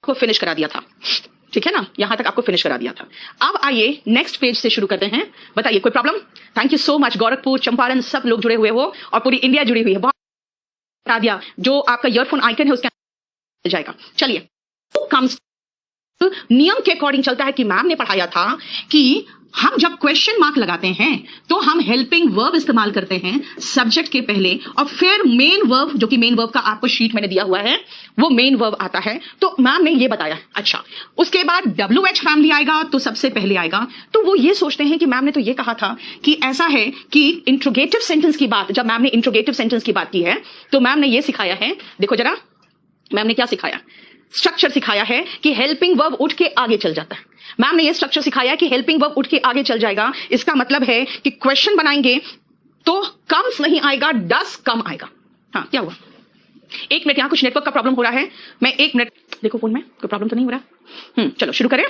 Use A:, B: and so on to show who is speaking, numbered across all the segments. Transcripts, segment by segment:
A: को फिनिश करा दिया था, ठीक है ना, यहां तक आपको फिनिश करा दिया था। अब आइए नेक्स्ट पेज से शुरू करते हैं। बताइए कोई problem? Thank you so much, Gorakhpur, Champaran, सब लोग जुड़े हुए हो और पूरी इंडिया जुड़ी हुई है। बहुत बता दिया, जो आपका ईयरफोन आइकन है उसके मिल जाएगा। चलिए, कम्स नियम के अकॉर्डिंग चलता है कि मैम ने पढ़ाया था कि हम जब क्वेश्चन मार्क लगाते हैं तो हम हेल्पिंग वर्ब इस्तेमाल करते हैं सब्जेक्ट के पहले, और फिर मेन वर्ब, जो कि मेन वर्ब का आपको शीट मैंने दिया हुआ है, वो मेन वर्ब आता है। तो मैम ने ये बताया। अच्छा, उसके बाद WH फैमिली आएगा तो सबसे पहले आएगा। तो वो ये सोचते हैं कि मैम ने तो ये कहा था कि ऐसा है कि इंट्रोगेटिव सेंटेंस की बात, जब मैम ने इंट्रोगेटिव सेंटेंस की बात की है तो मैम ने ये सिखाया है, देखो जरा मैम ने क्या सिखाया, स्ट्रक्चर सिखाया है कि हेल्पिंग वर्ब उठ के आगे चल जाता है। मैम ने ये स्ट्रक्चर सिखाया कि हेल्पिंग वर्ब उठ के आगे चल जाएगा। इसका मतलब है कि क्वेश्चन बनाएंगे तो कम्स नहीं आएगा, डस कम आएगा। हाँ, क्या हुआ? एक मिनट, यहां कुछ नेटवर्क का प्रॉब्लम हो रहा है। मैं एक मिनट, देखो फोन में कोई प्रॉब्लम तो नहीं हो रहा। चलो शुरू करें।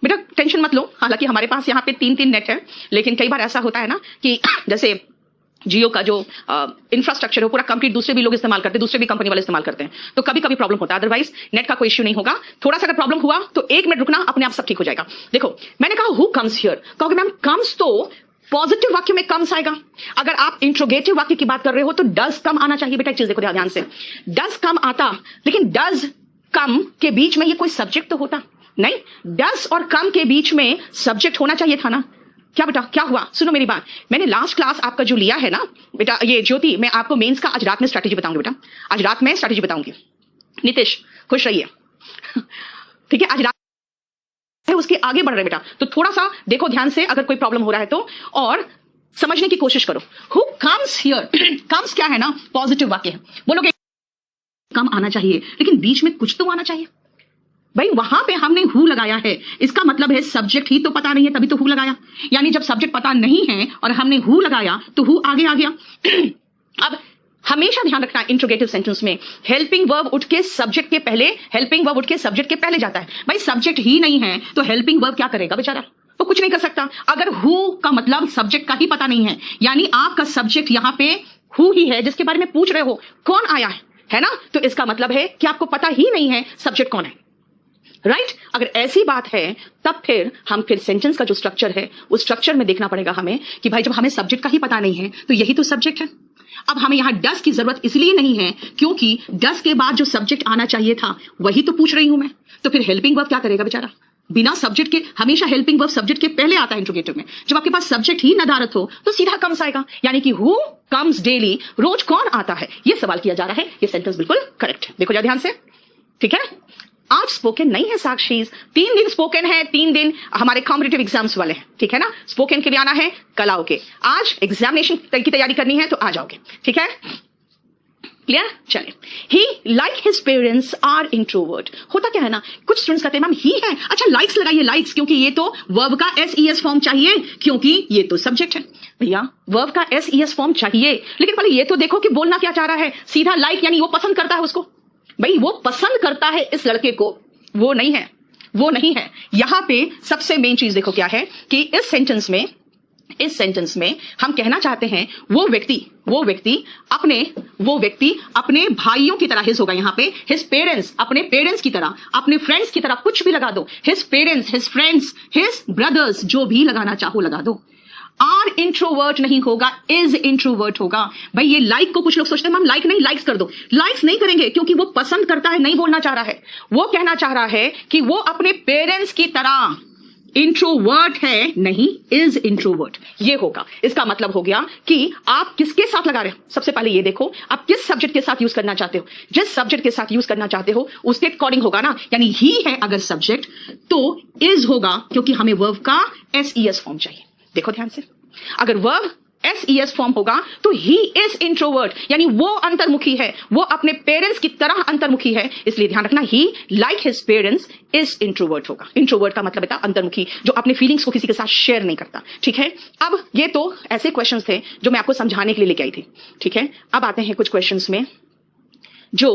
A: बेटा टेंशन मत लो, हालांकि हमारे पास यहाँ पे 3-3 नेट है, लेकिन कई बार ऐसा होता है ना कि जैसे जियो का जो इंफ्रास्ट्रक्चर है पूरा कंप्लीट दूसरे भी लोग इस्तेमाल करते हैं, दूसरे भी कंपनी वाले इस्तेमाल करते हैं, तो कभी कभी प्रॉब्लम होता है। अदरवाइज नेट का कोई इश्यू नहीं होगा। थोड़ा सा अगर प्रॉब्लम हुआ तो 1 मिनट रुकना, अपने आप सब ठीक हो जाएगा। देखो मैंने कहा हु कम्स हियर, कहोगे मैम कम्स तो पॉजिटिव वाक्य में कम्स आएगा। अगर आप इंट्रोगेटिव वाक्य की बात कर रहे हो तो डज कम आना चाहिए। बेटा एक चीज देखो ध्यान से, डज कम आता, लेकिन डज कम के बीच में ये कोई सब्जेक्ट तो होता नहीं। डज और कम के बीच में सब्जेक्ट होना चाहिए था ना। क्या बेटा क्या हुआ? सुनो मेरी बात, मैंने लास्ट क्लास आपका जो लिया है ना बेटा, ये ज्योति, मैं आपको मेंस का आज रात में स्ट्रैटेजी बताऊंगी बेटा, आज रात में स्ट्रैटेजी बताऊंगी। नितिश खुश रहिए, ठीक है, आज रात उसके आगे बढ़ रहे बेटा, तो थोड़ा सा देखो ध्यान से अगर कोई प्रॉब्लम हो रहा है तो, और समझने की कोशिश करो। हु कम्स हियर, कम्स क्या है ना, पॉजिटिव वाक्य है। बोलोगे कम आना चाहिए, लेकिन बीच में कुछ तो आना चाहिए भाई। वहां पे हमने हु लगाया है, इसका मतलब है सब्जेक्ट ही तो पता नहीं है, तभी तो हु लगाया। यानी जब सब्जेक्ट पता नहीं है और हमने हु लगाया तो हु आगे आ गया। अब हमेशा ध्यान रखना, इंट्रोगेटिव सेंटेंस में हेल्पिंग वर्ब उठ के सब्जेक्ट के पहले, हेल्पिंग वर्ब उठ के सब्जेक्ट के पहले जाता है। भाई सब्जेक्ट ही नहीं है तो हेल्पिंग वर्ब क्या करेगा बेचारा, वो कुछ नहीं कर सकता। अगर हु का मतलब सब्जेक्ट का ही पता नहीं है, यानी आपका सब्जेक्ट यहां पे हु ही है जिसके बारे में पूछ रहे हो, कौन आया है ना, तो इसका मतलब है कि आपको पता ही नहीं है सब्जेक्ट कौन है, राइट अगर ऐसी बात है तब फिर सेंटेंस का जो स्ट्रक्चर है उस स्ट्रक्चर में देखना पड़ेगा हमें कि भाई जब हमें सब्जेक्ट का ही पता नहीं है तो यही तो सब्जेक्ट है। अब हमें यहां डस की जरूरत इसलिए नहीं है क्योंकि डस के बाद जो सब्जेक्ट आना चाहिए था वही तो पूछ रही हूं मैं। तो फिर हेल्पिंग वर्ब क्या करेगा बेचारा, बिना सब्जेक्ट के। हमेशा हेल्पिंग वर्ब सब्जेक्ट के पहले आता है इंट्रोगेटिव में। जब आपके पास सब्जेक्ट ही नदारत हो तो सीधा कम्स आएगा, यानी कि हु कम्स डेली, रोज कौन आता है, ये सवाल किया जा रहा है। ये सेंटेंस बिल्कुल करेक्ट है, देखो जरा ध्यान से, ठीक है। आज स्पोकन नहीं है साक्षी, 3 दिन स्पोकन है, 3 दिन हमारे कॉम्पिटिटिव एग्जाम्स वाले हैं, ठीक है ना। स्पोकन के लिए आना है, कल आओगे। आज एग्जामिनेशन की तैयारी करनी है तो आ जाओगे, ठीक है, क्लियर। चलिए, he like his parents are introvert. होता क्या है ना, कुछ स्टूडेंट्स कहते हैं मैम ही है, अच्छा लाइक्स लगाइए, लाइक्स, क्योंकि ये तो वर्ब का SES फॉर्म चाहिए, क्योंकि ये तो सब्जेक्ट है। भैया वर्ब का SES फॉर्म चाहिए, लेकिन पहले ये तो देखो कि बोलना क्या चाह रहा है। सीधा लाइक यानी वो पसंद करता है उसको, भाई वो पसंद करता है इस लड़के को, वो नहीं है, वो नहीं है। यहां पे सबसे मेन चीज देखो क्या है कि इस सेंटेंस में हम कहना चाहते हैं वो व्यक्ति अपने भाइयों की तरह, हिज होगा यहां पे, हिज पेरेंट्स अपने पेरेंट्स की तरह, अपने फ्रेंड्स की तरह, कुछ भी लगा दो, his parents, his friends, his brothers, जो भी लगाना चाहो लगा दो। आर इंट्रोवर्ट नहीं होगा, इज इंट्रोवर्ट होगा। भाई ये लाइक को कुछ लोग सोचते हैं मैम लाइक नहीं, लाइक्स कर दो। लाइक्स नहीं करेंगे क्योंकि वो पसंद करता है, नहीं बोलना चाह रहा है। वो कहना चाह रहा है कि वो अपने पेरेंट्स की तरह इंट्रोवर्ट है, नहीं इज इंट्रोवर्ट, ये होगा। इसका मतलब हो गया कि आप किसके साथ लगा रहे हो। सबसे पहले ये देखो आप किस सब्जेक्ट के साथ यूज करना चाहते हो। जिस सब्जेक्ट के साथ यूज करना चाहते हो उसके अकॉर्डिंग होगा ना, यानी ही है अगर सब्जेक्ट तो इज होगा, क्योंकि हमें वर्ब का SES फॉर्म चाहिए। देखो ध्यान से, अगर वर्ब SES फॉर्म होगा तो ही इज इंट्रोवर्ट, यानी वो अंतर्मुखी है, वो अपने पेरेंट्स की तरह अंतर्मुखी है। इसलिए ध्यान रखना, he like his parents is introvert होगा। इंट्रोवर्ट का मतलब है अंतर्मुखी, जो अपने फीलिंग्स को किसी के साथ शेयर नहीं करता, ठीक है। अब ये तो ऐसे क्वेश्चंस थे जो मैं आपको समझाने के लिए लेके आई थी, ठीक है। अब आते हैं कुछ क्वेश्चंस में जो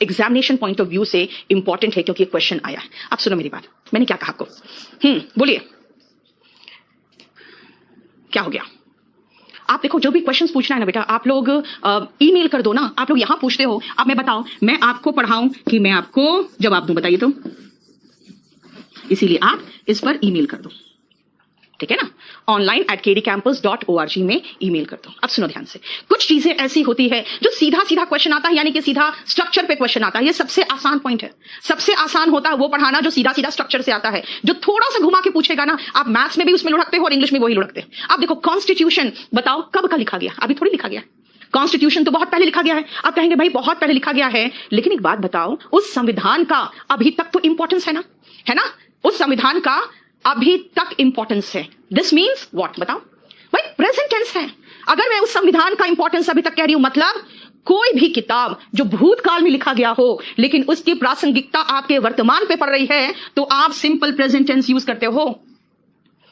A: एग्जामिनेशन पॉइंट ऑफ व्यू से इंपॉर्टेंट है, क्योंकि क्वेश्चन आया है। अब सुनो मेरी बात, मैंने क्या कहा आपको, बोलिए क्या हो गया। आप देखो जो भी क्वेश्चंस पूछना है ना बेटा, आप लोग ईमेल कर दो ना। आप लोग यहां पूछते हो, अब मैं बताओ मैं आपको पढ़ाऊं कि मैं आपको जवाब दूं, बताइए तो। इसीलिए आप इस पर ईमेल कर दो, ठीक है ना, online@kdcampus.org में ईमेल कर दो। अब सुनो ध्यान से, कुछ चीजें ऐसी होती है जो सीधा सीधा क्वेश्चन आता है, यानी कि सीधा स्ट्रक्चर पे क्वेश्चन आता है। ये सबसे आसान पॉइंट है, सबसे आसान होता है वो पढ़ाना जो सीधा सीधा स्ट्रक्चर से आता है। जो थोड़ा सा घुमा के पूछेगा ना, आप मैथ्स में भी उसमें लुढ़कते हो और इंग्लिश में वही लुढ़कते हो। अब देखो कॉन्स्टिट्यूशन, बताओ कब का लिखा गया? अभी थोड़ी लिखा गया। कॉन्स्टिट्यूशन तो बहुत पहले लिखा गया है। आप कहेंगे भाई बहुत पहले लिखा गया है, लेकिन एक बात बताओ, उस संविधान का अभी तक तो इंपॉर्टेंस है ना, है ना? उस संविधान का अभी तक इंपॉर्टेंस है। This means what? बताओ भाई, प्रेजेंट टेंस है। अगर मैं उस संविधान का इंपॉर्टेंस अभी तक कह रही हूं, मतलब कोई भी किताब जो भूतकाल में लिखा गया हो लेकिन उसकी प्रासंगिकता आपके वर्तमान पे पड़ रही है, तो आप सिंपल प्रेजेंट टेंस यूज करते हो,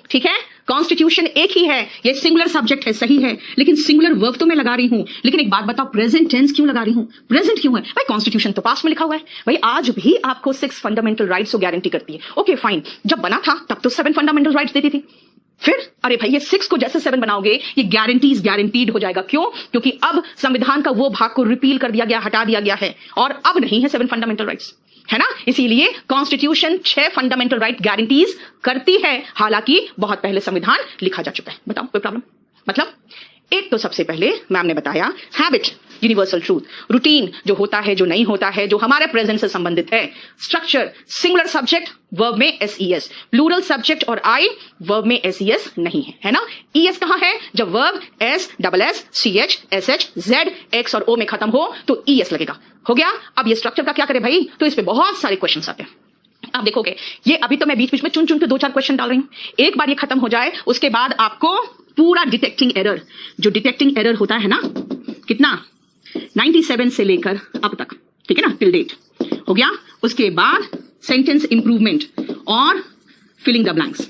A: ठीक है? कॉन्स्टिट्यूशन एक ही है, ये सिंगुलर सब्जेक्ट है, सही है, लेकिन सिंगुलर वर्ब तो मैं लगा रही हूं। लेकिन एक बात बताओ, प्रेजेंट टेंस क्यों लगा रही हूं? प्रेजेंट क्यों है भाई? कॉन्स्टिट्यूशन तो पास्ट में लिखा हुआ है भाई। आज भी आपको 6 फंडामेंटल राइट्स को गारंटी करती है। ओके फाइन, जब बना था तब तो 7 फंडामेंटल राइट्स देती थी। फिर अरे भाई ये 6 को जैसे 7 बनाओगे, ये गारंटीड हो जाएगा। क्यों? क्योंकि अब संविधान का वो भाग को रिपील कर दिया गया, हटा दिया गया है, और अब नहीं है 7 फंडामेंटल राइट्स, है ना? इसीलिए कॉन्स्टिट्यूशन 6 फंडामेंटल राइट गारंटीज करती है, हालांकि बहुत पहले संविधान लिखा जा चुका है। बताओ कोई प्रॉब्लम? मतलब एक तो सबसे पहले मैम ने बताया हैबिट, यूनिवर्सल ट्रूथ, रूटीन जो होता है जो नहीं होता है, जो हमारे प्रेजेंट से संबंधित है, स्ट्रक्चर, सिंगुलर सब्जेक्ट वर्ब में एसईएस, प्लूरल सब्जेक्ट और आई वर्ब में एसईएस नहीं है, है ना? ईएस कहां है? जब verb S double S C H S H Z X और ओ में खत्म हो तो ईएस लगेगा। हो गया? अब ये स्ट्रक्चर का क्या करे भाई? तो इस पे बहुत सारे क्वेश्चंस आते हैं। आप देखोगे ये अभी तो मैं बीच बीच में चुन चुन के 2-4 क्वेश्चन डाल रही हूं। एक बार ये खत्म हो जाए उसके बाद आपको पूरा डिटेक्टिंग एरर, जो डिटेक्टिंग एरर होता है ना, कितना 97 से लेकर अब तक, ठीक है ना, टिल डेट हो गया। उसके बाद सेंटेंस इंप्रूवमेंट और फिलिंग द ब्लैंक्स,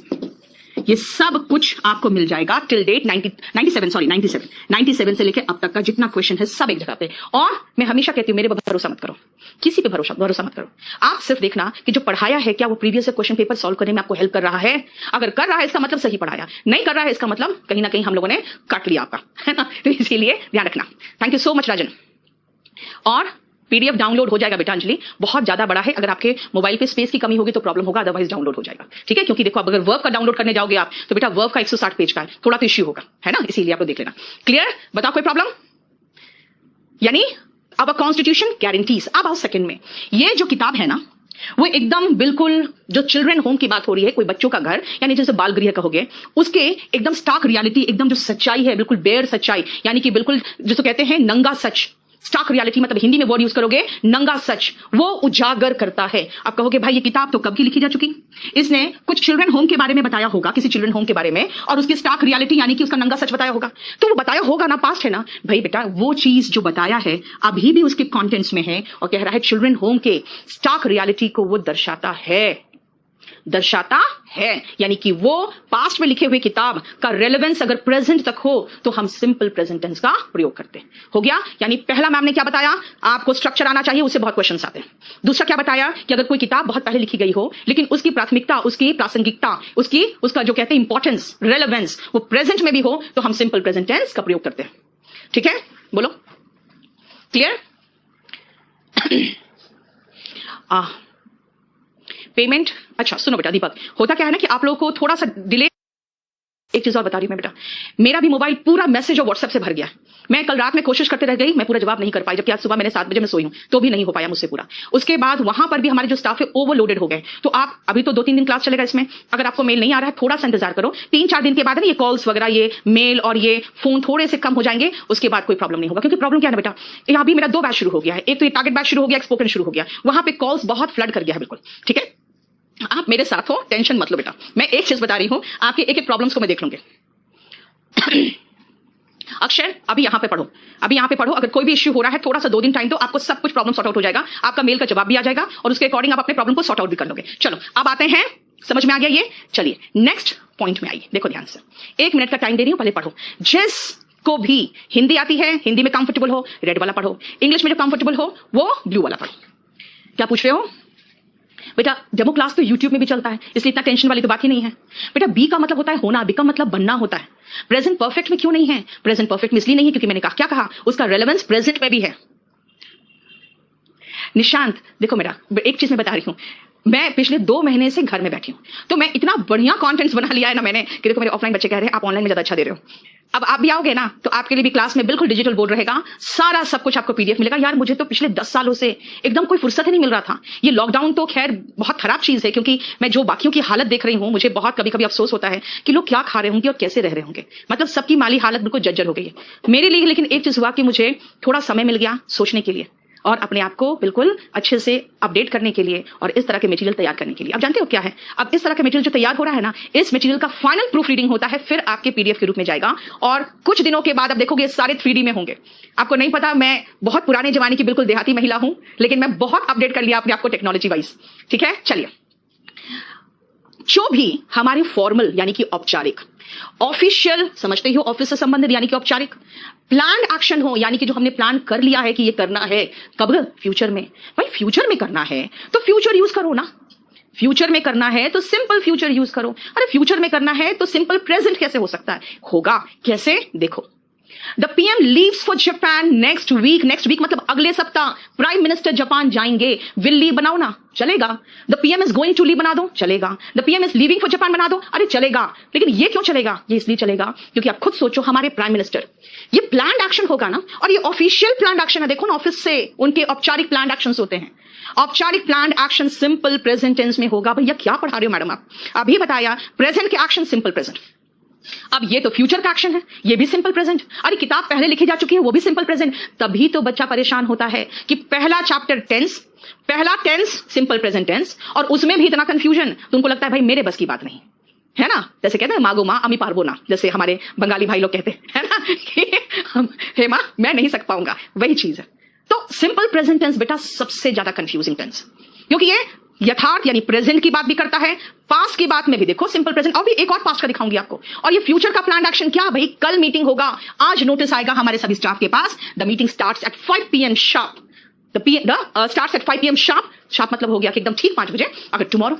A: ये सब कुछ आपको मिल जाएगा टिल डेट 97 से लेकर अब तक का जितना क्वेश्चन है सब एक जगह पे। और मैं हमेशा कहती हूं मेरे पर भरोसा मत करो, किसी पे भरोसा मत करो। आप सिर्फ देखना कि जो पढ़ाया है क्या वो प्रीवियस क्वेश्चन पेपर सॉल्व करने में आपको हेल्प कर रहा है। अगर कर रहा है इसका मतलब सही पढ़ाया, नहीं कर रहा है इसका मतलब कहीं ना कहीं हम लोगों ने काट लिया आपका, है ना? तो इसीलिए ध्यान रखना। थैंक यू सो मच राजन। और पीडीएफ डाउनलोड हो जाएगा बेटा अंजलि, बहुत ज्यादा बड़ा है। अगर आपके मोबाइल पे स्पेस की कमी होगी तो प्रॉब्लम होगा, अदरवाइज डाउनलोड हो जाएगा, ठीक है? क्योंकि देखो अब अगर वर्ब का डाउनलोड करने जाओगे आप तो बेटा वर्ब का 160 पेज का है, थोड़ा तो इश्यू होगा, है ना? इसीलिए आप लोग देख लेना। क्लियर? बताओ कोई प्रॉब्लम? यानी अब कॉन्स्टिट्यूशन गारंटीज। अब आओ सेकंड में, ये जो किताब है ना वो एकदम बिल्कुल जो चिल्ड्रन होम की बात हो रही है, कोई बच्चों का घर, यानी जैसे बाल गृह कहोगे, उसके एकदम स्टार्क रियलिटी, एकदम जो सच्चाई है, बिल्कुल बेयर सच्चाई, यानी कि बिल्कुल जिसको कहते हैं नंगा सच, स्टार्क रियलिटी मतलब हिंदी में वर्ड यूज करोगे नंगा सच, वो उजागर करता है। आप कहोगे भाई ये किताब तो कब की लिखी जा चुकी? इसने कुछ चिल्ड्रन होम के बारे में बताया होगा, किसी चिल्ड्रन होम के बारे में, और उसकी स्टार्क रियलिटी यानी कि उसका नंगा सच बताया होगा। तो वो बताया होगा ना, पास्ट है ना भाई बेटा, वो चीज जो बताया है अभी भी उसके कंटेंट्स में है और कह रहा है चिल्ड्रन होम के स्टार्क रियलिटी को वो दर्शाता है, यानी कि वो पास्ट में लिखे हुए किताब का रेलेवेंस अगर प्रेजेंट तक हो तो हम सिंपल प्रेजेंट टेंस का प्रयोग करते हैं। हो गया? यानी पहला मैम ने क्या बताया, आपको स्ट्रक्चर आना चाहिए, उससे बहुत क्वेश्चंस आते हैं। दूसरा क्या बताया कि अगर कोई किताब बहुत पहले लिखी गई हो लेकिन उसकी प्राथमिकता, उसकी प्रासंगिकता, उसका जो कहते हैं इंपॉर्टेंस, रेलेवेंस वो प्रेजेंट में भी हो तो हम सिंपल प्रेजेंट टेंस का प्रयोग करते हैं। ठीक है? बोलो क्लियर? पेमेंट, अच्छा सुनो बेटा दीपक, होता क्या है ना कि आप लोगों को थोड़ा सा डिले, एक चीज और बता रही हूं मैं बेटा, मेरा भी मोबाइल पूरा मैसेज और व्हाट्सएप से भर गया। मैं कल रात में कोशिश करते रह गई, मैं पूरा जवाब नहीं कर पाई, जबकि आज सुबह मैंने 7 बजे में सोई हूं तो भी नहीं हो पाया मुझसे पूरा। उसके बाद वहां पर भी हमारे जो स्टाफ है ओवरलोडेड हो गए। तो आप अभी तो 2-3 दिन क्लास चलेगा इसमें, अगर आपको मेल नहीं आ रहा है थोड़ा सा इंतजार करो, 3-4 दिन के बाद ये कॉल्स वगैरह, ये मेल और ये फोन थोड़े से कम हो जाएंगे, उसके बाद कोई प्रॉब्लम नहीं होगा। क्योंकि प्रॉब्लम क्या है बेटा, यहाँ भी मेरा 2 बैच शुरू हो गया है, एक तो ये टारगेट बैच शुरू हो गया, एक स्पोकन शुरू हो गया, वहां पे कॉल्स बहुत फ्लड कर गया है बिल्कुल। ठीक है, आप मेरे साथ हो, टेंशन मत लो बेटा। मैं एक चीज बता रही हूं, आपके एक एक प्रॉब्लम्स को मैं देख लूंगी। अक्षय अभी यहां पे पढ़ो, अगर कोई भी इश्यू हो रहा है थोड़ा सा 2 दिन टाइम दो, आपको सब कुछ प्रॉब्लम सॉर्ट आउट हो जाएगा, आपका मेल का जवाब भी आ जाएगा और उसके अकॉर्डिंग आप अपने प्रॉब्लम को सॉर्ट आउट भी कर लोगे। चलो अब आते हैं, समझ में आ गया ये? चलिए नेक्स्ट पॉइंट में आइए, देखो ध्यान से, 1 मिनट का टाइम दे रही हूं, पहले पढ़ो। जिस को भी हिंदी आती है, हिंदी में कंफर्टेबल हो रेड वाला पढ़ो, इंग्लिश में जो कंफर्टेबल हो वो ब्लू वाला पढ़ो। क्या पूछ रहे हो? बेटा डेमो क्लास तो यूट्यूब में भी चलता है, इसलिए इतना टेंशन वाली तो बात ही नहीं है। बेटा बी का मतलब होता है होना, बिकम मतलब बनना होता है। प्रेजेंट परफेक्ट में क्यों नहीं है? प्रेजेंट परफेक्ट में इसलिए नहीं है क्योंकि मैंने कहा क्या कहा, उसका रेलेवेंस प्रेजेंट में भी है। निशांत देखो मेरा एक चीज मैं बता रही हूं, मैं पिछले 2 महीने से घर में बैठी हूं, तो मैं इतना बढ़िया कंटेंट्स बना लिया है ना मैंने कि देखो मेरे ऑफलाइन बच्चे कह रहे हैं आप ऑनलाइन में ज्यादा अच्छा दे रहे हो। अब आप भी आओगे ना तो आपके लिए भी क्लास में बिल्कुल डिजिटल बोर्ड रहेगा, सारा सब कुछ आपको पीडीएफ मिलेगा। यार मुझे तो पिछले 10 सालों से एकदम कोई फुर्सत ही नहीं मिल रहा था। ये लॉकडाउन तो खैर बहुत खराब चीज है, क्योंकि मैं जो बाकियों की हालत देख रही हूं मुझे बहुत कभी कभी अफसोस होता है कि लोग क्या खा रहे होंगे और कैसे रह रहे होंगे। मतलब सबकी माली हालत बिल्कुल जर्जर हो गई है मेरे लिए। लेकिन एक चीज हुआ कि मुझे थोड़ा समय मिल गया सोचने के लिए और अपने आप को बिल्कुल अच्छे से अपडेट करने के लिए और इस तरह के मटेरियल तैयार करने के लिए। अब जानते हो क्या है, अब इस तरह का मटेरियल जो तैयार हो रहा है ना, इस मटेरियल का फाइनल प्रूफ रीडिंग होता है, फिर आपके पीडीएफ के रूप में जाएगा और कुछ दिनों के बाद आप देखोगे सारे 3D में होंगे। आपको नहीं पता, मैं बहुत पुराने जमाने की बिल्कुल देहाती महिला हूं, लेकिन मैं बहुत अपडेट कर लिया अपने आपको टेक्नोलॉजी वाइज। ठीक है, चलिए। जो भी हमारी फॉर्मल यानी कि औपचारिक, ऑफिशियल समझते ही हो, ऑफिस से संबंधित यानी कि औपचारिक, प्लान एक्शन हो यानी कि जो हमने प्लान कर लिया है कि ये करना है, कब? फ्यूचर में। भाई फ्यूचर में करना है तो फ्यूचर यूज करो ना। फ्यूचर में करना है तो सिंपल फ्यूचर यूज करो। अरे फ्यूचर में करना है तो सिंपल प्रेजेंट कैसे हो सकता है? होगा कैसे? देखो, the PM leaves for Japan next week. Next week मतलब अगले सप्ताह प्राइम मिनिस्टर जापान जाएंगे। विल लीव बनाओ ना, चलेगा। The PM is going to leave बना दो, चलेगा। The PM is leaving for Japan बना दो, अरे चलेगा। लेकिन ये क्यों चलेगा? ये इसलिए चलेगा क्योंकि आप खुद सोचो, हमारे प्राइम मिनिस्टर, ये प्लान्ड एक्शन होगा ना, और ये ऑफिशियल प्लान्ड एक्शन है। देखो ना, ऑफिस से उनके औपचारिक प्लान्ड एक्शंस होते हैं। औपचारिक planned action simple present tense में होगा। भैया क्या पढ़ा रहे हो मैडम आप? अभी बताया प्रेजेंट के एक्शन सिंपल प्रेजेंट। अब ये तो फ्यूचर का एक्शन है, ये भी सिंपल प्रेजेंट। अरे किताब पहले लिखी जा चुकी है, वो भी सिंपल प्रेजेंट। तभी तो बच्चा परेशान होता है कि पहला चैप्टर टेंस, पहला टेंस सिंपल प्रेजेंट टेंस, और उसमें भी इतना कंफ्यूजन। तुमको लगता है भाई मेरे बस की बात नहीं है ना, जैसे कहते हैं मागो माँ अमी पारबो ना, जैसे हमारे बंगाली भाई लोग कहते हैं ना कि हे माँ मैं नहीं सक पाऊंगा, वही चीज है। तो सिंपल प्रेजेंट टेंस बेटा सबसे ज्यादा कंफ्यूजिंग टेंस, क्योंकि ये यथार्थ यानी प्रेजेंट की बात भी करता है, पास्ट की बात में भी देखो सिंपल प्रेजेंट, और भी एक और पास्ट का दिखाऊंगी आपको। और ये फ्यूचर का प्लान एक्शन क्या भाई? कल मीटिंग होगा, आज नोटिस आएगा हमारे सभी स्टाफ के पास, the meeting starts at 5 PM sharp. Starts at 5 PM sharp. Sharp मतलब हो गया कि एकदम ठीक 5 बजे। अगर टुमारो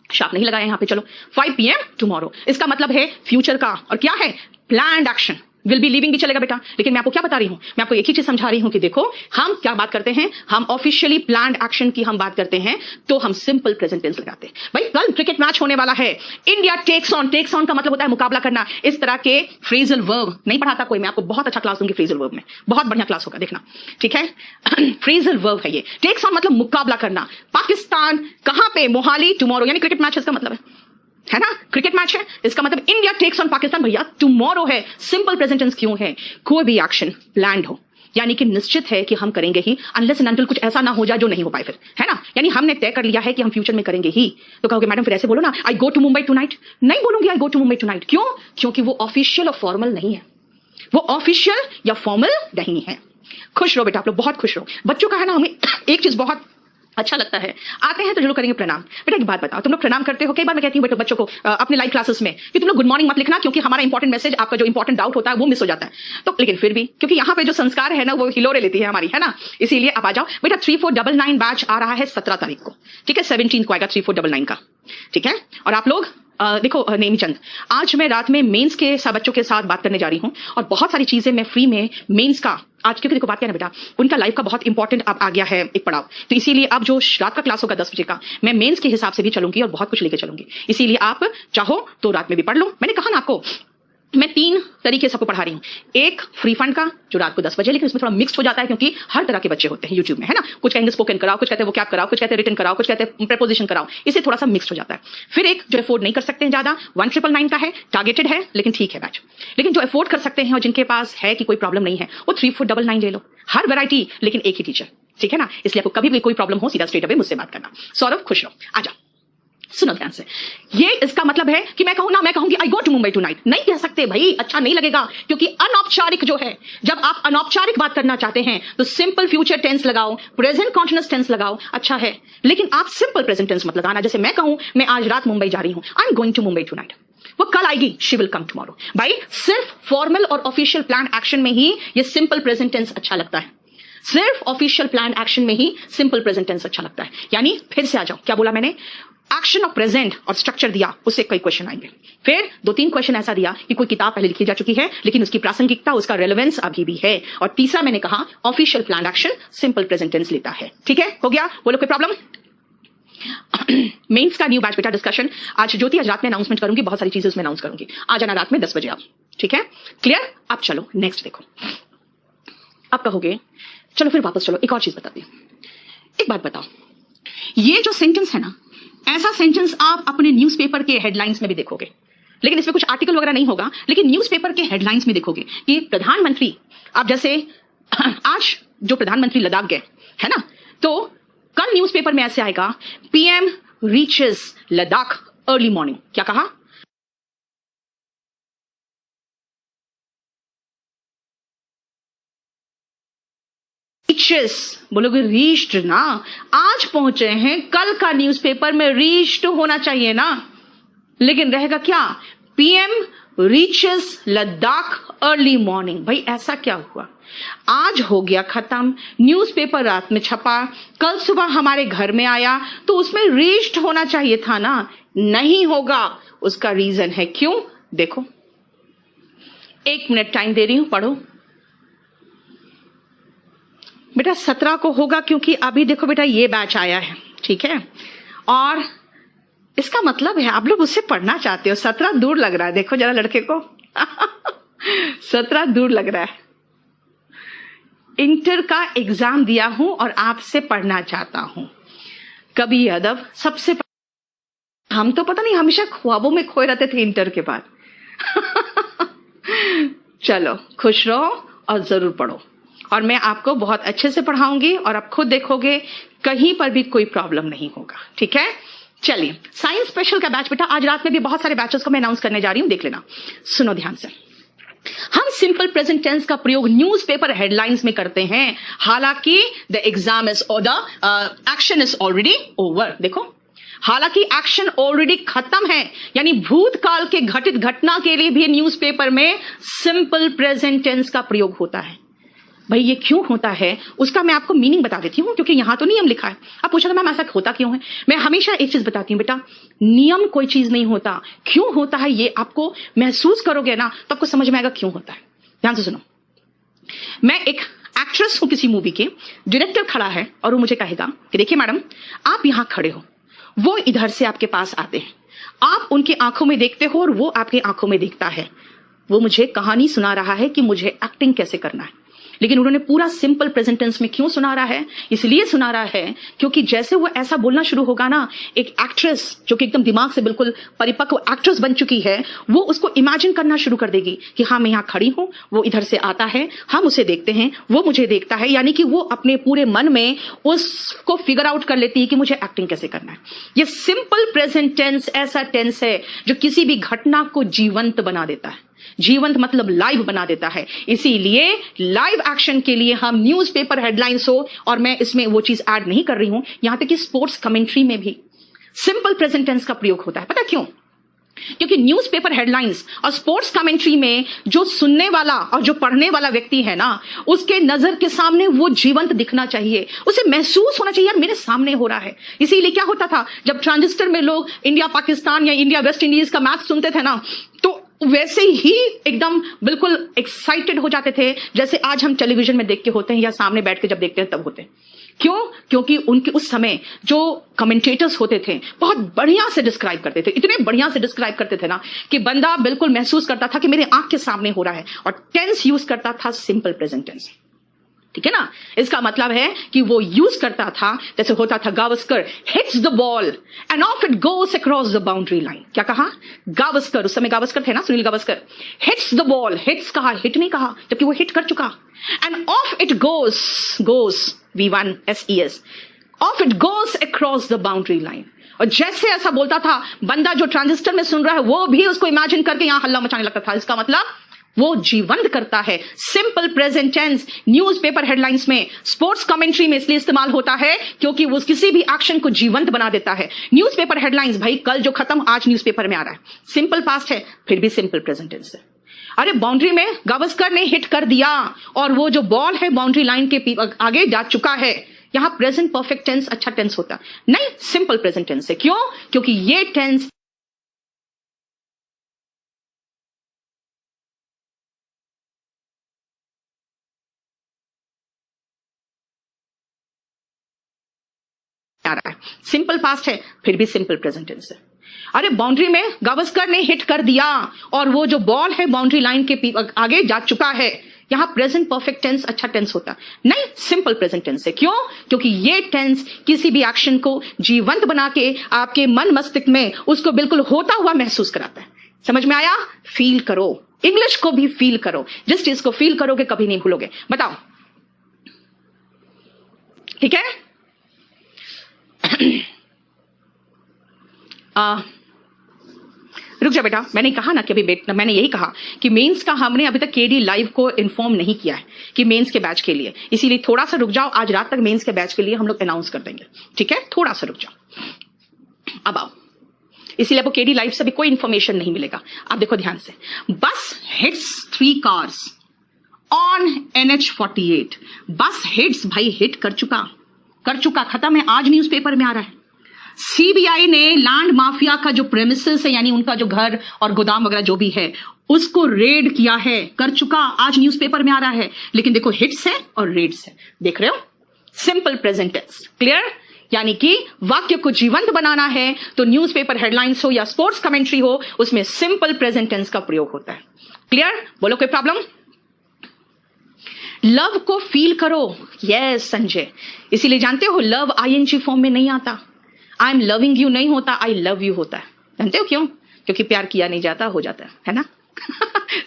A: शार्प नहीं लगाया यहां पे, चलो 5 PM टुमारो, इसका मतलब है फ्यूचर का। और क्या है? Planned action. Will be living भी चलेगा बेटा। लेकिन मैं आपको क्या बता रही हूं? मैं आपको एक ही चीज समझा रही हूं कि देखो हम क्या बात करते हैं, हम ऑफिशियली प्लान्ड एक्शन की हम बात करते हैं तो हम सिंपल प्रेजेंट टेंस लगाते हैं। भाई कल क्रिकेट मैच होने वाला है, India takes on. Takes on का मतलब होता है मुकाबला करना। इस तरह के फ्रेजल वर्ब नहीं पढ़ाता कोई, मैं आपको बहुत अच्छा क्लास दूंगी फ्रेजल वर्ब में, बहुत बढ़िया क्लास होगा, देखना। ठीक है फ्रेजल वर्ब है ये। टेक्स ऑन मतलब मुकाबला करना। पाकिस्तान कहां पे? मोहाली टुमारो, यानी क्रिकेट मैच इसका मतलब है ना, क्रिकेट मैच है, इसका मतलब इंडिया टेक्स ऑन पाकिस्तान। भैया टुमारो है, सिंपल प्रेजेंट टेंस क्यों है? कोई भी एक्शन प्लान्ड हो यानी कि निश्चित है कि हम करेंगे ही, अनलेस एंड अनटिल कुछ ऐसा ना हो जाए जो नहीं हो पाए, फिर है ना। यानी हमने तय कर लिया है कि हम फ्यूचर में करेंगे ही। तो कहोगे मैडम फिर ऐसे बोलो ना, आई गो टू मुंबई टुनाइट। नहीं बोलूंगी आई गो टू मुंबई टुनाइट। क्यों? क्योंकि वो ऑफिशियल और फॉर्मल नहीं है, वो ऑफिशियल या फॉर्मल नहीं है। खुश रहो बेटा, आप लोग बहुत खुश रहो। बच्चों का है ना, हमें एक चीज बहुत अच्छा लगता है, आते हैं तो जरूर करेंगे प्रणाम। बेटा एक बात बताओ, तुम लोग प्रणाम करते हो? कई बार मैं कहती हूँ बच्चों को अपने लाइव क्लासेस में कि तुम लोग गुड मॉर्निंग मत लिखना, क्योंकि हमारा इंपॉर्टेंट मैसेज, आपका जो इंपॉर्टेंट डाउट होता है वो मिस हो जाता है। तो लेकिन फिर भी क्योंकि यहाँ पे जो संस्कार है ना वो हिलोरे लेती है हमारी, है ना, इसीलिए आप आ जाओ बेटा। 3499 बैच आ रहा है 17 तारीख को, ठीक है, 17 को आएगा 3499 का, ठीक है। और आप लोग देखो नेमीचंद, आज मैं रात में मेंस के सब बच्चों के साथ बात करने जा रही हूं और बहुत सारी चीजें मैं फ्री में मेंस का आज, क्योंकि देखो बात क्या है ना बेटा, उनका लाइफ का बहुत इंपॉर्टेंट अब आ गया है एक पड़ाव, तो इसीलिए अब जो रात का क्लास होगा 10 बजे का, मैं मेंस के हिसाब से भी चलूंगी और बहुत कुछ लेके चलूंगी। इसीलिए आप चाहो तो रात में भी पढ़ लो। मैंने कहा ना आपको, मैं 3 तरीके से आपको पढ़ा रही हूँ। एक फ्री फंड का जो रात को 10 बजे, लेकिन उसमें थोड़ा मिक्स्ड हो जाता है क्योंकि हर तरह के बच्चे होते हैं यूट्यूब में, है ना। कुछ कहेंगे स्पोकन कराओ, कुछ कहते हैं वो कैप कराओ, कुछ कहते हैं रिटन कराओ, कुछ कहते हैं प्रेपोजिशन कराओ, इसे थोड़ा सा मिक्स्ड हो जाता है। फिर एक जो अफोर्ड नहीं कर सकते हैं ज्यादा, 1999 का है, टारगेटेड है लेकिन ठीक है बैच। लेकिन जो अफोर्ड कर सकते हैं और जिनके पास है कि कोई प्रॉब्लम नहीं है, वो 3499 ले लो, हर वैरायटी लेकिन एक ही टीचर, ठीक है ना। इसलिए आपको कभी भी कोई प्रॉब्लम हो सीधा स्ट्रेट अवे मुझसे बात करना। सौरभ खुश रहो, आ जाओ। सुनो ध्यान से, ये इसका मतलब है कि मैं कहूं ना, मैं कहूंगी आई गो टू मुंबई टुनाइट, नहीं कह सकते भाई, अच्छा नहीं लगेगा, क्योंकि अनौपचारिक जो है, जब आप अनौपचारिक बात करना चाहते हैं तो सिंपल फ्यूचर टेंस लगाओ, प्रेजेंट कॉन्टिन्यूअस टेंस लगाओ, अच्छा है। लेकिन आप सिंपल प्रेजेंट टेंस मत लगाना। जैसे मैं कहूं मैं आज रात मुंबई जा रही हूं, I am going to Mumbai tonight, वो कल आएगी, शी विल कम टुमारो। भाई सिर्फ फॉर्मल और ऑफिशियल प्लान एक्शन में ही ये सिंपल प्रेजेंट टेंस अच्छा लगता है। सिर्फ ऑफिशियल प्लान एक्शन में ही सिंपल प्रेजेंट टेंस अच्छा लगता है। यानी फिर से आ जाओ, क्या बोला मैंने, एक्शन ऑफ प्रेजेंट और स्ट्रक्चर दिया, उससे कई क्वेश्चन आएंगे। फिर 2-3 क्वेश्चन ऐसा दिया कि कोई किताब पहले लिखी जा चुकी है लेकिन उसकी प्रासंगिकता, उसका रेलेवेंस अभी भी है। और तीसरा मैंने कहा official plan action simple present tense लेता है। ठीक है, हो गया, बोलो कोई प्रॉब्लम। मेंस का न्यू बैच बेटा डिस्कशन आज ज्योति, आज रात में अनाउंसमेंट करूंगी, बहुत सारी चीजें उसमें अनाउंस करूंगी। आ जाना रात में 10 बजे आप, ठीक है, क्लियर। अब चलो नेक्स्ट देखो। अब कहोगे चलो फिर वापस चलो, एक और चीज बताती हूं। एक बात बताओ, ये जो सेंटेंस है ना, ऐसा सेंटेंस आप अपने न्यूज़पेपर के हेडलाइंस में भी देखोगे, लेकिन इसमें कुछ आर्टिकल वगैरह नहीं होगा, लेकिन न्यूज़पेपर के हेडलाइंस में देखोगे कि प्रधानमंत्री, आप जैसे आज जो प्रधानमंत्री लद्दाख गए है ना, तो कल न्यूज़पेपर में ऐसे आएगा PM reaches Ladakh early morning. क्या कहा, बोलोगे रीच्ड ना, आज पहुंचे हैं, कल का न्यूज़पेपर में रीच्ड होना चाहिए ना, लेकिन रहेगा क्या, PM reaches Ladakh early morning. भाई ऐसा क्या हुआ, आज हो गया खत्म, न्यूज़पेपर रात में छपा, कल सुबह हमारे घर में आया, तो उसमें रीच्ड होना चाहिए था ना, नहीं होगा। उसका रीजन है क्यों, देखो 1 मिनट टाइम दे रही हूं, पढ़ो बेटा। 17 को होगा क्योंकि अभी देखो बेटा ये बैच आया है, ठीक है, और इसका मतलब है आप लोग उससे पढ़ना चाहते हो। 17 दूर लग रहा है, देखो जरा लड़के को 17 दूर लग रहा है। इंटर का एग्जाम दिया हूं और आपसे पढ़ना चाहता हूं, कभी अदब सबसे हम तो पता नहीं हमेशा ख्वाबों में खोए रहते थे इंटर के बाद। चलो खुश रहो और जरूर पढ़ो, और मैं आपको बहुत अच्छे से पढ़ाऊंगी और आप खुद देखोगे कहीं पर भी कोई प्रॉब्लम नहीं होगा, ठीक है। चलिए साइंस स्पेशल का बैच बेटा आज रात में भी बहुत सारे बैचेस को मैं अनाउंस करने जा रही हूं, देख लेना। सुनो ध्यान से, हम सिंपल प्रेजेंट टेंस का प्रयोग न्यूज़पेपर हेडलाइंस में करते हैं, हालांकि द एग्जाम इज और the action is already over. देखो हालांकि एक्शन ऑलरेडी खत्म है, यानी भूतकाल के घटित घटना के लिए भी न्यूज़पेपर में सिंपल प्रेजेंट टेंस का प्रयोग होता है। भाई ये क्यों होता है उसका मैं आपको मीनिंग बता देती हूं, क्योंकि यहां तो नियम लिखा है। आप पूछा था मैम ऐसा होता क्यों है, मैं हमेशा एक चीज बताती हूं बेटा, नियम कोई चीज नहीं होता, क्यों होता है ये आपको महसूस करोगे ना तो आपको समझ में आएगा क्यों होता है। ध्यान से सुनो, मैं एक एक्ट्रेस हूं किसी मूवी के, डायरेक्टर खड़ा है और वो मुझे कहेगा कि देखिए मैडम आप यहां खड़े हो, वो इधर से आपके पास आते हैं, आप उनकी आंखों में देखते हो और वो आपकी आंखों में देखता है, वो मुझे कहानी सुना रहा है कि मुझे एक्टिंग कैसे करना है। लेकिन उन्होंने पूरा सिंपल प्रेजेंट टेंस में क्यों सुना रहा है, इसलिए सुना रहा है क्योंकि जैसे वो ऐसा बोलना शुरू होगा ना, एक एक्ट्रेस जो कि एकदम दिमाग से बिल्कुल परिपक्व एक्ट्रेस बन चुकी है, वो उसको इमेजिन करना शुरू कर देगी कि हाँ मैं यहाँ खड़ी हूं, वो इधर से आता है, हम उसे देखते हैं, वो मुझे देखता है, यानी कि वो अपने पूरे मन में उसको फिगर आउट कर लेती है कि मुझे एक्टिंग कैसे करना है। ये सिंपल प्रेजेंट टेंस ऐसा टेंस है जो किसी भी घटना को जीवंत बना देता है, जीवंत मतलब लाइव बना देता है। इसीलिए लाइव एक्शन के लिए हम न्यूज़पेपर हेडलाइंस हो, और मैं इसमें वो चीज ऐड नहीं कर रही हूं, यहां तक कि स्पोर्ट्स कमेंट्री में भी सिंपल प्रेजेंट टेंस का प्रयोग होता है। पता क्यों, क्योंकि न्यूज़पेपर हेडलाइंस और स्पोर्ट्स कमेंट्री में जो सुनने वाला और जो पढ़ने वाला व्यक्ति है ना, उसके नजर के सामने वो जीवंत दिखना चाहिए, उसे महसूस होना चाहिए यार मेरे सामने हो रहा है। इसीलिए क्या होता था जब ट्रांजिस्टर में लोग इंडिया पाकिस्तान या इंडिया वेस्ट इंडीज का मैच सुनते थे ना, तो वैसे ही एकदम बिल्कुल एक्साइटेड हो जाते थे जैसे आज हम टेलीविजन में देख के होते हैं या सामने बैठ के जब देखते हैं तब होते हैं। क्यों, क्योंकि उनके उस समय जो कमेंटेटर्स होते थे बहुत बढ़िया से डिस्क्राइब करते थे, इतने बढ़िया से डिस्क्राइब करते थे ना कि बंदा बिल्कुल महसूस करता था कि मेरे आंख के सामने हो रहा है, और टेंस यूज करता था सिंपल प्रेजेंट टेंस। ठीक है ना, इसका मतलब है कि वो यूज करता था जैसे होता था Gavaskar hits the ball end of it goes across the boundary line. क्या कहा गावस्कर, उस समय गावस्कर थे ना, Sunil Gavaskar, hits the ball, hits कहा, हिट नहीं कहा, जबकि वो हिट कर चुका, end of it goes V1 SES, of it goes across the boundary line. और जैसे ऐसा बोलता था बंदा जो ट्रांजिस्टर में सुन रहा है वो भी उसको इमेजिन करके यहां हल्ला मचाने लगता था। इसका मतलब वो जीवंत करता है। Simple present tense newspaper headlines में, स्पोर्ट्स कमेंट्री में इसलिए इस्तेमाल होता है क्योंकि वो किसी भी एक्शन को जीवंत बना देता है। न्यूज़पेपर हेडलाइंस भाई कल जो खत्म आज न्यूज़पेपर में आ रहा है, सिंपल पास्ट है फिर भी सिंपल प्रेजेंट टेंस है। अरे बाउंड्री में गावस्कर ने हिट कर दिया और वो जो बॉल है बाउंड्री लाइन के आगे जा चुका है। यहां प्रेजेंट परफेक्ट टेंस अच्छा टेंस होता नहीं, सिंपल प्रेजेंट टेंस है। क्यों? क्योंकि ये टेंस आ रहा है, सिंपल पास्ट है फिर भी सिंपल प्रेजेंट टेंस है। अरे बाउंड्री में गावस्कर ने हिट कर दिया और वो जो बॉल है बाउंड्री लाइन के आगे जा चुका है। यहां प्रेजेंट परफेक्ट टेंस अच्छा टेंस होता नहीं, सिंपल प्रेजेंट टेंस है। क्यों? क्योंकि ये टेंस किसी भी एक्शन को जीवंत बना के आपके मन मस्तिष्क में उसको बिल्कुल होता हुआ महसूस कराता है। समझ में आया? फील करो, इंग्लिश को भी फील करो। जिस चीज को फील करोगे कभी नहीं भूलोगे। बताओ, ठीक है? रुक जा बेटा, मैंने कहा ना कि अभी मैंने यही कहा कि मेंस का हमने अभी तक केडी लाइव को इन्फॉर्म नहीं किया है कि मेंस के बैच के लिए, इसीलिए थोड़ा सा रुक जाओ। आज रात तक मेंस के बैच के लिए हम लोग अनाउंस कर देंगे, ठीक है? थोड़ा सा रुक जाओ। अब आओ, इसीलिए आपको केडी लाइव से भी कोई इंफॉर्मेशन नहीं मिलेगा। आप देखो ध्यान से, बस हिट्स 3 कार्स ऑन NH48। बस हिट्स, भाई हिट कर चुका, खत्म है, आज न्यूज़पेपर में आ रहा है। सीबीआई ने लैंड माफिया का जो प्रेमिसेस है, यानी उनका जो घर और गोदाम वगैरह जो भी है, उसको रेड किया है, कर चुका, आज न्यूज़पेपर में आ रहा है। लेकिन देखो हिट्स है और रेड्स है, देख रहे हो? Simple present tense, clear? यानी कि वाक्य को जीवंत बनाना है तो न्यूज़पेपर हेडलाइंस हो या स्पोर्ट्स कमेंट्री हो, उसमें सिंपल प्रेजेंट टेंस का प्रयोग होता है। क्लियर? बोलो कोई प्रॉब्लम? लव को फील करो। यस संजय, इसीलिए जानते हो लव ING फॉर्म में नहीं आता, आई एम लविंग यू नहीं होता, आई लव यू होता है। जानते हो क्यों? क्योंकि प्यार किया नहीं जाता, हो जाता है ना?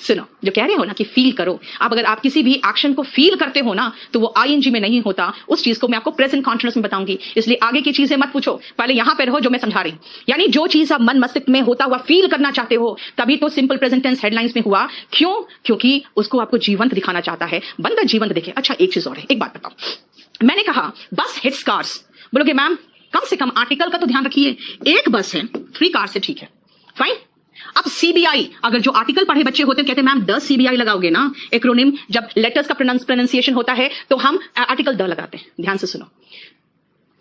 A: सुनो, जो कह रहे हो ना कि फील करो, आप अगर आप किसी भी एक्शन को फील करते हो ना तो वो ING में नहीं होता। उस चीज को मैं आपको प्रेजेंट कॉन्टिन्यूअस में बताऊंगी, इसलिए आगे की चीजें मत पूछो, पहले यहां पे रहो जो मैं समझा रही हूं। यानी जो चीज आप मन मस्तिष्क में होता हुआ फील करना चाहते हो, तभी तो सिंपल प्रेजेंट टेंस हेडलाइंस में हुआ। क्यों? क्योंकि उसको आपको जीवंत दिखाना चाहता है, बंदा जीवंत दिखे। अच्छा एक चीज और है, एक बात बताओ, मैंने कहा बस हिट्स कार्स, बोलोगे मैम कम से कम आर्टिकल का तो ध्यान रखिए। एक बस है, 3 कार्स है, ठीक है, फाइन। अब सीबीआई, अगर जो आर्टिकल पढ़े बच्चे होते हैं कहते हैं मैम 10 सीबीआई लगाओगे ना, एक्रोनिम जब लेटर्स का प्रोनाउंसिएशन होता है तो हम आर्टिकल द लगाते हैं। ध्यान से सुनो,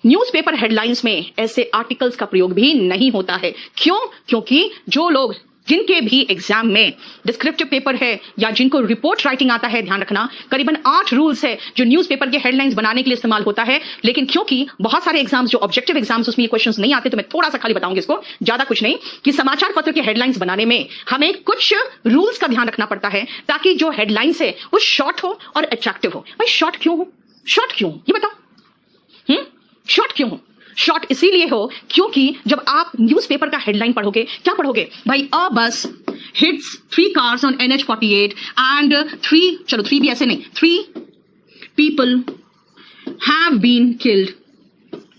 A: न्यूज़पेपर हेडलाइंस में ऐसे आर्टिकल्स का प्रयोग भी नहीं होता है। क्यों? क्योंकि जो लोग जिनके भी एग्जाम में डिस्क्रिप्टिव पेपर है या जिनको रिपोर्ट राइटिंग आता है, ध्यान रखना करीबन 8 रूल्स है जो न्यूज़पेपर के हेडलाइंस बनाने के लिए इस्तेमाल होता है। लेकिन क्योंकि बहुत सारे एग्जाम्स जो ऑब्जेक्टिव एग्जाम्स उसमें ये क्वेश्चंस नहीं आते, तो मैं थोड़ा सा खाली बताऊंगी इसको, ज्यादा कुछ नहीं, कि समाचार पत्र के हेडलाइंस बनाने में हमें कुछ रूल्स का ध्यान रखना पड़ता है ताकि जो हेडलाइंस है वो शॉर्ट हो और अट्रैक्टिव हो। भाई शॉर्ट क्यों हो? शॉर्ट क्यों ये बताओ। शॉर्ट क्यों हो? शॉर्ट इसीलिए हो क्योंकि जब आप न्यूज़पेपर का हेडलाइन पढ़ोगे, क्या पढ़ोगे भाई? अ बस hits 3 cars on NH48 and 3, चलो 3 भी ऐसे नहीं, 3 पीपल हैव बीन किल्ड।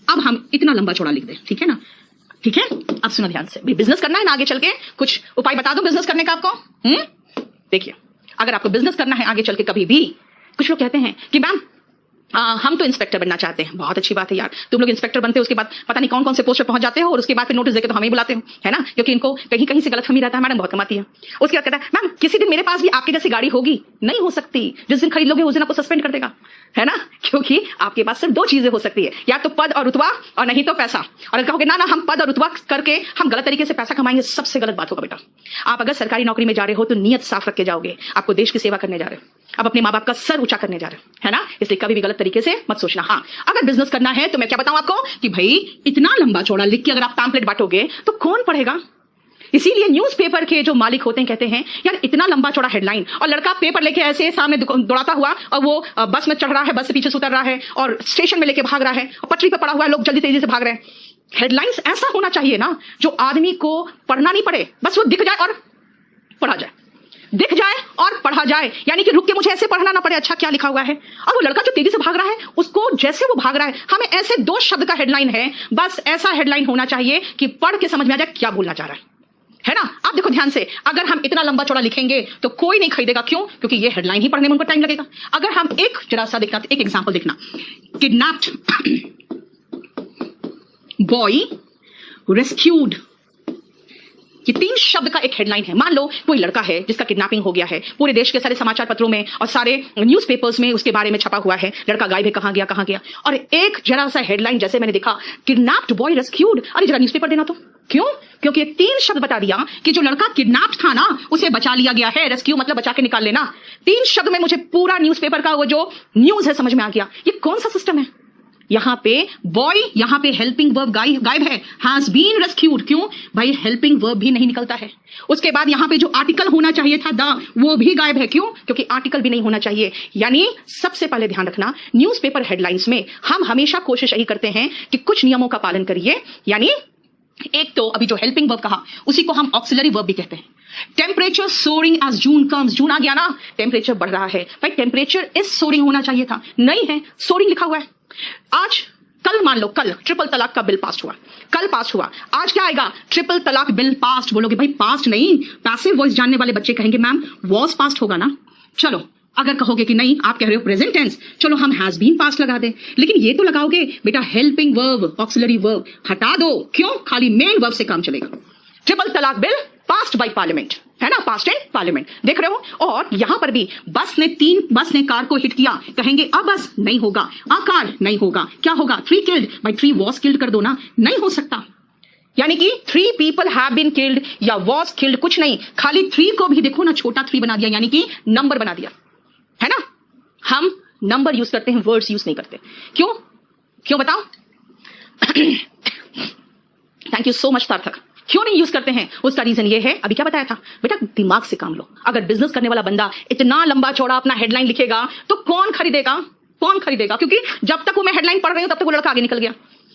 A: अब हम इतना लंबा चौड़ा लिख दें, ठीक है ना? ठीक है, अब सुनो ध्यान से, बिजनेस करना है ना आगे चल के, कुछ उपाय बता दो बिजनेस करने का आपको। देखिए, अगर आपको बिजनेस करना है आगे चल के कभी भी, कुछ लोग कहते हैं कि मैम हम तो इंस्पेक्टर बनना चाहते हैं। बहुत अच्छी बात है यार, तुम लोग इंस्पेक्टर बनते हो, उसके बाद पता नहीं कौन कौन से पोस्ट पे पहुंच जाते हो और उसके बाद फिर नोटिस देके तो हमें ही बुलाते हो, है ना? क्योंकि इनको कहीं कहीं से गलतफहमी रहता है, मैडम बहुत कमाती है। उसके बाद कहता है मैम किसी दिन मेरे पास भी आपके जैसी गाड़ी होगी। नहीं हो सकती, जिस दिन खरीद लोगे उस दिन आपको सस्पेंड कर देगा, है ना? क्योंकि आपके पास सिर्फ 2 चीजें हो सकती है, या तो पद और रुतबा और नहीं तो पैसा। और कहोगे ना हम पद और रुतबा करके हम गलत तरीके से पैसा कमाएंगे, सबसे गलत बात होगा बेटा। आप अगर सरकारी नौकरी में जा रहे हो तो नियत साफ रख के जाओगे, आपको देश की सेवा करने जा रहे हो, आप अपने माँ बाप का सर ऊंचा करने जा रहे हो, है ना? इसलिए कभी भी गलत तरीके से मत सोचना। हाँ, अगर बिजनेस करना है तो मैं क्या बताऊं आपको कि भाई इतना लंबा चौड़ा लिख के अगर आप पैम्पलेट बांटोगे तो कौन पढ़ेगा? इसीलिए न्यूज़पेपर के जो मालिक होते हैं कहते हैं यार इतना लंबा चौड़ा हेडलाइन, और लड़का पेपर लेके ऐसे सामने दौड़ाता हुआ और वो बस में चढ़ रहा है, बस से पीछे से उतर रहा है और स्टेशन में लेके भाग रहा है और पटरी पे पड़ा हुआ है, लोग जल्दी तेजी से भाग रहे हैं। हेडलाइंस ऐसा होना चाहिए ना जो आदमी को पढ़ना नहीं पड़े, बस वो दिख जाए और पढ़ा जाए, दिख जाए और पढ़ा जाए, यानी कि रुक के मुझे ऐसे पढ़ना ना पड़े अच्छा क्या लिखा हुआ है। और वो लड़का जो तेजी से भाग रहा है उसको जैसे वो भाग रहा है, हमें ऐसे 2 शब्द का हेडलाइन है, बस ऐसा हेडलाइन होना चाहिए कि पढ़ के समझ में आ जाए क्या बोलना चाह रहा है ना? आप देखो ध्यान से, अगर हम इतना लंबा चौड़ा लिखेंगे तो कोई नहीं खरीदेगा। क्यों? क्योंकि ये हेडलाइन ही पढ़ने में उनको टाइम लगेगा। अगर हम एक जरा सा देखना, एक एग्जांपल देखना, किडनैप्ड बॉय रेस्क्यूड ये 3 शब्द का एक हेडलाइन है। मान लो कोई लड़का है जिसका किडनैपिंग हो गया है, पूरे देश के सारे समाचार पत्रों में और सारे न्यूज़पेपर्स में उसके बारे में छपा हुआ है, लड़का गायब है, कहां गया, और एक जरा सा हेडलाइन जैसे मैंने देखा, किडनैप्ड बॉय रेस्क्यूड। अरे जरा न्यूज़पेपर देना तो। क्यों? क्योंकि 3 शब्द बता दिया कि जो लड़का किडनैप्ड था ना, उसे बचा लिया गया है। रेस्क्यू मतलब बचा के निकाल लेना। 3 शब्द में मुझे पूरा न्यूज़पेपर का वो जो न्यूज है समझ में आ गया। ये कौन सा सिस्टम है? यहां पे बॉय, यहां पे हेल्पिंग वर्ब गायब है, हैज बीन रेस्क्यूड। क्यों भाई? हेल्पिंग वर्ब भी नहीं निकलता है। उसके बाद यहां पे जो आर्टिकल होना चाहिए था द, वो भी गायब है। क्यों? क्योंकि आर्टिकल भी नहीं होना चाहिए। यानी सबसे पहले ध्यान रखना, न्यूज़पेपर हेडलाइंस में हम हमेशा कोशिश यही करते हैं कि कुछ नियमों का पालन करिए। यानी एक तो अभी जो हेल्पिंग वर्ब कहा, उसी को हम ऑक्सिलरी वर्ब भी कहते हैं। टेम्परेचर सोरिंग एज जून कम्स। जून आ गया ना, टेम्परेचर बढ़ रहा है। भाई टेम्परेचर इज सोरिंग होना चाहिए था, नहीं है, सोरिंग लिखा हुआ है। आज कल, मान लो कल ट्रिपल तलाक का बिल पास हुआ, कल पास हुआ, आज क्या आएगा? ट्रिपल तलाक बिल पास्ट। बोलोगे भाई पास्ट नहीं, पैसिव वॉइस जानने वाले बच्चे कहेंगे मैम वॉज पास्ट होगा ना। चलो अगर कहोगे कि नहीं, आप कह रहे हो प्रेजेंट टेंस, चलो हम हैज बीन पास्ट लगा दें। लेकिन ये तो लगाओगे बेटा हेल्पिंग वर्ब, ऑक्सिलरी वर्ब हटा दो। क्यों? खाली मेन वर्ब से काम चलेगा। ट्रिपल तलाक बिल पास्ट बाय पार्लियामेंट, है ना, पास्ट इन पार्लियामेंट, देख रहे हो। और यहां पर भी बस ने कार को हिट किया, कहेंगे अब बस नहीं होगा, आ कार नहीं होगा, क्या होगा? 3 किल्ड बाय 3 वॉज किल्ड कर दो ना, नहीं हो सकता। यानी कि 3 पीपल हैव बीन किल्ड या वॉज किल्ड, कुछ नहीं, खाली 3 को भी देखो ना छोटा 3 बना दिया, यानी कि नंबर बना दिया, है ना। हम नंबर यूज करते हैं, वर्ड्स यूज नहीं करते। क्यों बताओ? थैंक यू सो मच सार्थक। क्यों नहीं यूज करते हैं? उसका रीजन ये है, अभी क्या बताया था बेटा, दिमाग से काम लो। अगर बिजनेस करने वाला बंदा इतना लंबा चौड़ा अपना हेडलाइन लिखेगा तो कौन खरीदेगा? क्योंकि जब तक वो मैं हेडलाइन पढ़ रही हूं तब तक वो लड़का आगे निकल गया,